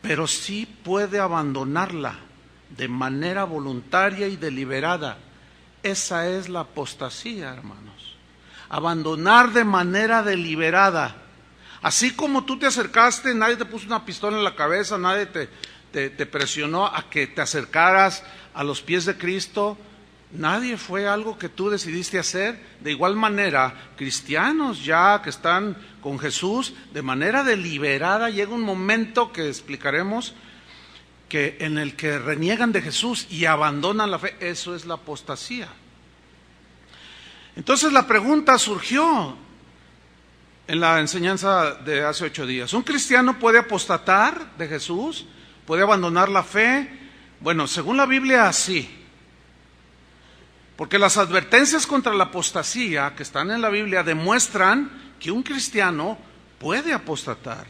Speaker 1: pero sí puede abandonarla de manera voluntaria y deliberada. Esa es la apostasía, hermanos. Abandonar de manera deliberada. Así como tú te acercaste, nadie te puso una pistola en la cabeza, nadie te presionó a que te acercaras a los pies de Cristo. Nadie fue algo que tú decidiste hacer. De igual manera, cristianos ya que están con Jesús, de manera deliberada, llega un momento que explicaremos en el que reniegan de Jesús y abandonan la fe. Eso es la apostasía. Entonces la pregunta surgió en la enseñanza de hace 8 días. ¿Un cristiano puede apostatar de Jesús? ¿Puede abandonar la fe? Bueno, según la Biblia, sí. Porque las advertencias contra la apostasía que están en la Biblia demuestran que un cristiano puede apostatar,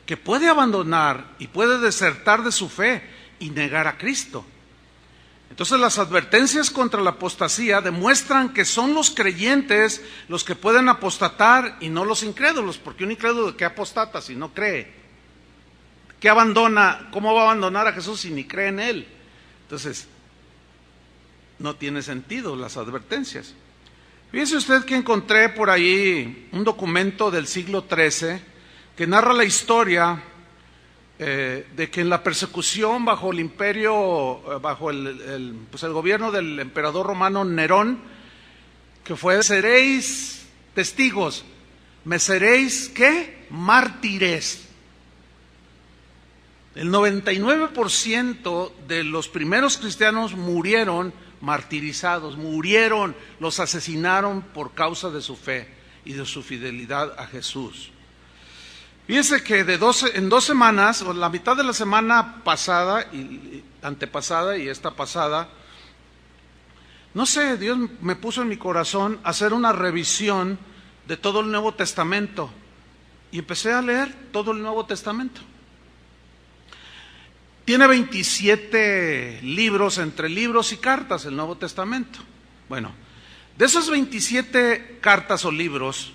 Speaker 1: que puede abandonar y puede desertar de su fe y negar a Cristo. Entonces las advertencias contra la apostasía demuestran que son los creyentes los que pueden apostatar y no los incrédulos, porque un incrédulo ¿qué apostata si no cree? ¿Qué abandona? ¿Cómo va a abandonar a Jesús si ni cree en Él? Entonces, no tiene sentido las advertencias. Fíjese usted que encontré por ahí un documento del siglo XIII que narra la historia de que en la persecución bajo el imperio, bajo el gobierno del emperador romano Nerón, que fue: seréis testigos, me seréis ¿qué? Mártires. El 99% de los primeros cristianos murieron martirizados, murieron, los asesinaron por causa de su fe y de su fidelidad a Jesús. Fíjense que en 2 semanas, o la mitad de la semana pasada, y antepasada y esta pasada, no sé, Dios me puso en mi corazón hacer una revisión de todo el Nuevo Testamento, y empecé a leer todo el Nuevo Testamento. Tiene 27 libros, entre libros y cartas, el Nuevo Testamento. Bueno, de esos 27 cartas o libros,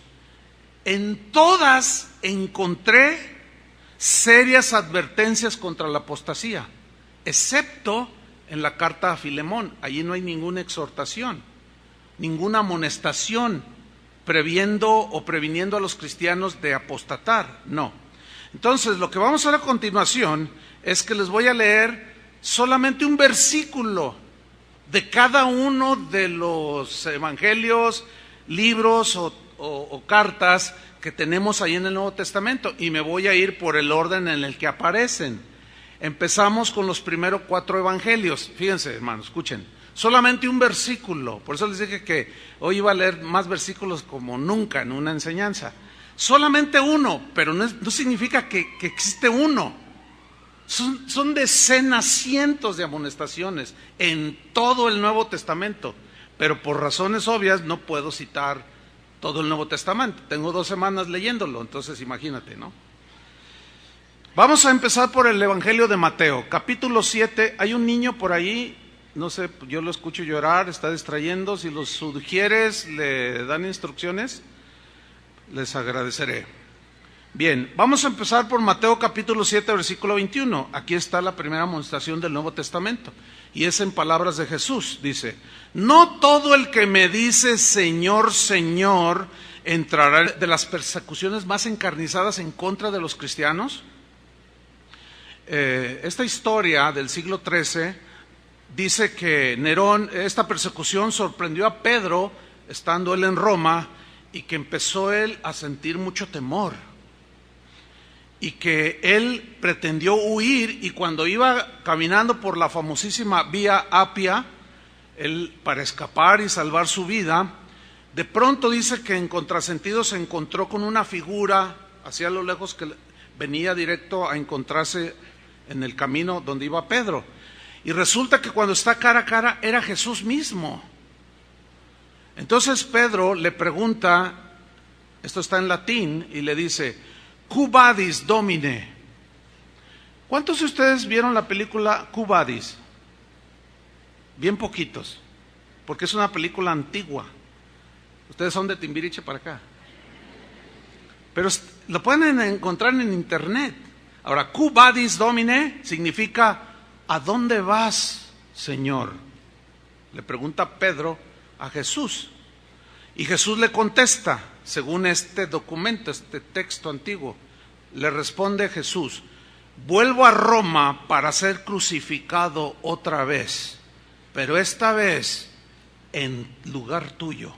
Speaker 1: en todas encontré serias advertencias contra la apostasía, excepto en la carta a Filemón. Allí no hay ninguna exhortación, ninguna amonestación previendo o previniendo a los cristianos de apostatar, no. Entonces, lo que vamos a hacer a continuación es que les voy a leer solamente un versículo de cada uno de los evangelios, libros o cartas que tenemos ahí en el Nuevo Testamento, y me voy a ir por el orden en el que aparecen. Empezamos con los primeros 4 evangelios. Fíjense, hermanos, escuchen, solamente un versículo. Por eso les dije que hoy iba a leer más versículos como nunca en una enseñanza. Solamente uno, pero no significa que existe uno. Son decenas, cientos de amonestaciones en todo el Nuevo Testamento, pero por razones obvias no puedo citar todo el Nuevo Testamento. Tengo 2 semanas leyéndolo, entonces imagínate, ¿no? Vamos a empezar por el Evangelio de Mateo, capítulo 7. Hay un niño por ahí, no sé, yo lo escucho llorar, está distrayendo. Si los sugieres, le dan instrucciones, les agradeceré. Bien, vamos a empezar por Mateo capítulo 7, versículo 21. Aquí está la primera amonestación del Nuevo Testamento, y es en palabras de Jesús. Dice: no todo el que me dice Señor, Señor, entrará de las persecuciones más encarnizadas en contra de los cristianos. Esta historia del siglo XIII dice que Nerón, esta persecución sorprendió a Pedro estando él en Roma, y que empezó él a sentir mucho temor, y que él pretendió huir, y cuando iba caminando por la famosísima Vía Apia, él, para escapar y salvar su vida, de pronto dice que en contrasentido se encontró con una figura hacia lo lejos que venía directo a encontrarse en el camino donde iba Pedro, y resulta que cuando está cara a cara era Jesús mismo. Entonces Pedro le pregunta, esto está en latín, y le dice: Quo vadis, Domine? ¿Cuántos de ustedes vieron la película Quo vadis? Bien poquitos, porque es una película antigua. Ustedes son de Timbiriche para acá, pero lo pueden encontrar en internet. Ahora, Quo vadis, Domine significa ¿a dónde vas, Señor? Le pregunta Pedro a Jesús. Y Jesús le contesta, según este documento, este texto antiguo. Le responde Jesús: vuelvo a Roma para ser crucificado otra vez, pero esta vez en lugar tuyo.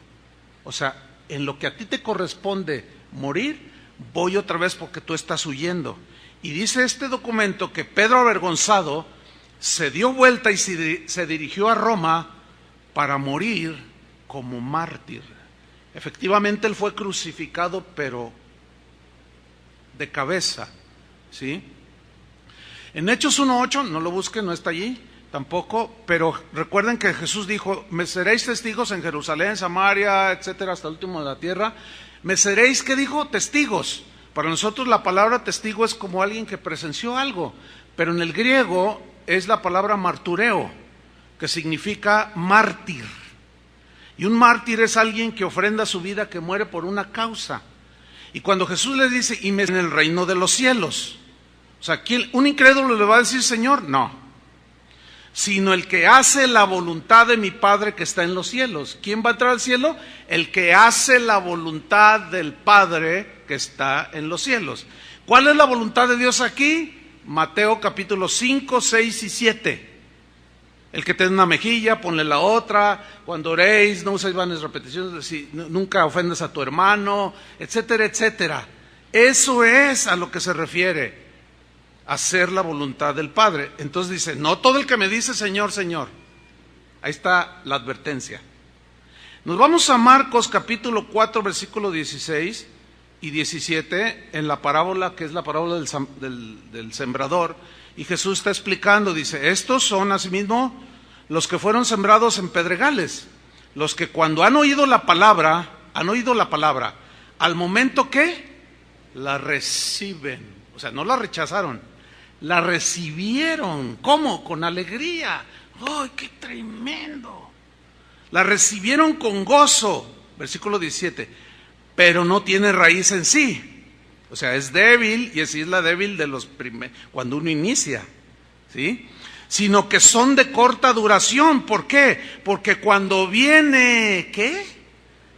Speaker 1: O sea, en lo que a ti te corresponde morir, voy otra vez porque tú estás huyendo. Y dice este documento que Pedro, avergonzado, se dio vuelta y se dirigió a Roma para morir como mártir. Efectivamente, él fue crucificado, pero de cabeza, ¿sí? En Hechos 1:8, no lo busquen, no está allí tampoco, pero recuerden que Jesús dijo: me seréis testigos en Jerusalén, Samaria, etcétera, hasta el último de la tierra. Me seréis, ¿qué dijo? Testigos. Para nosotros la palabra testigo es como alguien que presenció algo, pero en el griego es la palabra martureo, que significa mártir. Y un mártir es alguien que ofrenda su vida, que muere por una causa. Y cuando Jesús les dice: y me en el reino de los cielos, o sea, ¿quién, un incrédulo le va a decir Señor? No, sino el que hace la voluntad de mi Padre que está en los cielos. ¿Quién va a entrar al cielo? El que hace la voluntad del Padre que está en los cielos. ¿Cuál es la voluntad de Dios aquí? Mateo capítulo 5, 6 y 7. El que te dé una mejilla, ponle la otra. Cuando oréis, no uséis vanas repeticiones, nunca ofendas a tu hermano, etcétera, etcétera. Eso es a lo que se refiere hacer la voluntad del Padre. Entonces dice: no todo el que me dice Señor, Señor. Ahí está la advertencia. Nos vamos a Marcos capítulo 4, versículo 16 y 17, en la parábola que es la parábola del sembrador. Y Jesús está explicando, dice: estos son asimismo los que fueron sembrados en pedregales, los que cuando han oído la palabra, al momento que la reciben, o sea, no la rechazaron, la recibieron. ¿Cómo? Con alegría. ¡Ay, qué tremendo! La recibieron con gozo, versículo 17, pero no tiene raíz en sí. O sea, es débil, y así es la débil de los primeros, cuando uno inicia, ¿sí? Sino que son de corta duración. ¿Por qué? Porque cuando viene, ¿qué?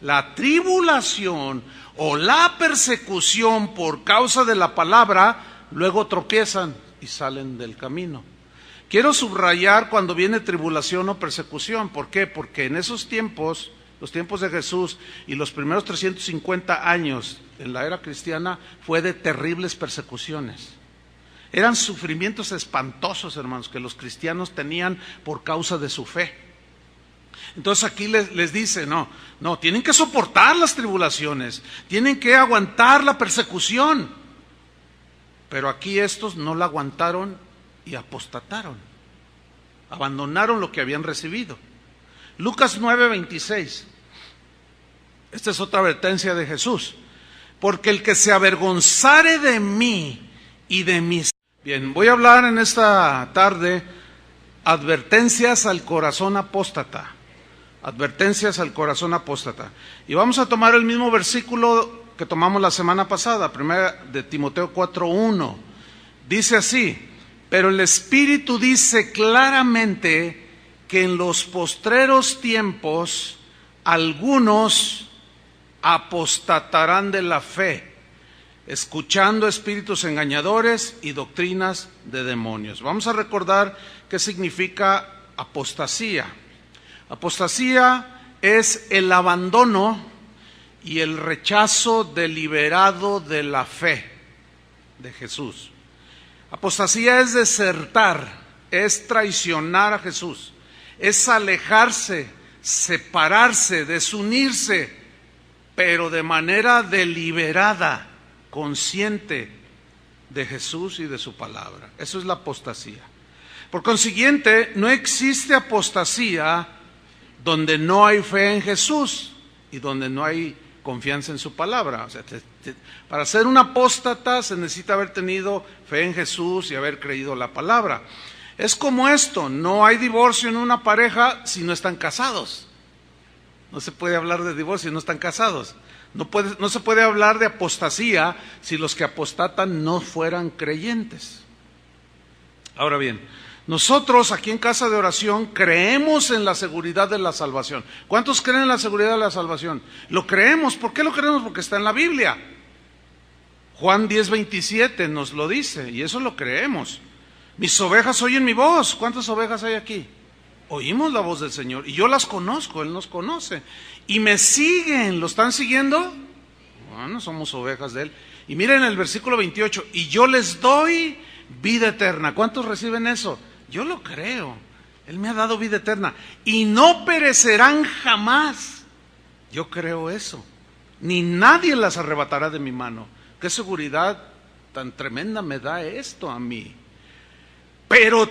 Speaker 1: La tribulación o la persecución por causa de la palabra, luego tropiezan y salen del camino. Quiero subrayar cuando viene tribulación o persecución. ¿Por qué? Porque en esos tiempos, los tiempos de Jesús y los primeros 350 años en la era cristiana, fue de terribles persecuciones. Eran sufrimientos espantosos, hermanos, que los cristianos tenían por causa de su fe. Entonces aquí les dice: no, tienen que soportar las tribulaciones, tienen que aguantar la persecución. Pero aquí estos no la aguantaron y apostataron, abandonaron lo que habían recibido. Lucas 9:26. Esta es otra advertencia de Jesús. Porque el que se avergonzare de mí y de mis... Bien, voy a hablar en esta tarde advertencias al corazón apóstata. Advertencias al corazón apóstata. Y vamos a tomar el mismo versículo que tomamos la semana pasada, 1 de Timoteo 4:1. Dice así: pero el Espíritu dice claramente que en los postreros tiempos algunos apostatarán de la fe, escuchando espíritus engañadores y doctrinas de demonios. Vamos a recordar qué significa apostasía. Apostasía es el abandono y el rechazo deliberado de la fe de Jesús. Apostasía es desertar, es traicionar a Jesús, es alejarse, separarse, desunirse, pero de manera deliberada, consciente de Jesús y de su palabra. Eso es la apostasía. Por consiguiente, no existe apostasía donde no hay fe en Jesús y donde no hay confianza en su palabra. O sea, para ser un apóstata se necesita haber tenido fe en Jesús y haber creído la palabra. Es como esto: no hay divorcio en una pareja si no están casados. No se puede hablar de divorcio si no están casados. No se puede hablar de apostasía si los que apostatan no fueran creyentes. Ahora bien, Nosotros aquí en Casa de Oración creemos en la seguridad de la salvación. ¿Cuántos creen en la seguridad de la salvación? Lo creemos. ¿Por qué lo creemos? Porque está en la Biblia. Juan 10:27 nos lo dice y eso lo creemos. Mis ovejas oyen mi voz. ¿Cuántas ovejas hay aquí? Oímos la voz del Señor y yo las conozco, Él nos conoce. Y me siguen, ¿lo están siguiendo? Bueno, somos ovejas de Él. Y miren el versículo 28, y yo les doy vida eterna. ¿Cuántos reciben eso? Yo lo creo. Él me ha dado vida eterna. Y no perecerán jamás. Yo creo eso. Ni nadie las arrebatará de mi mano. Qué seguridad tan tremenda me da esto a mí. Pero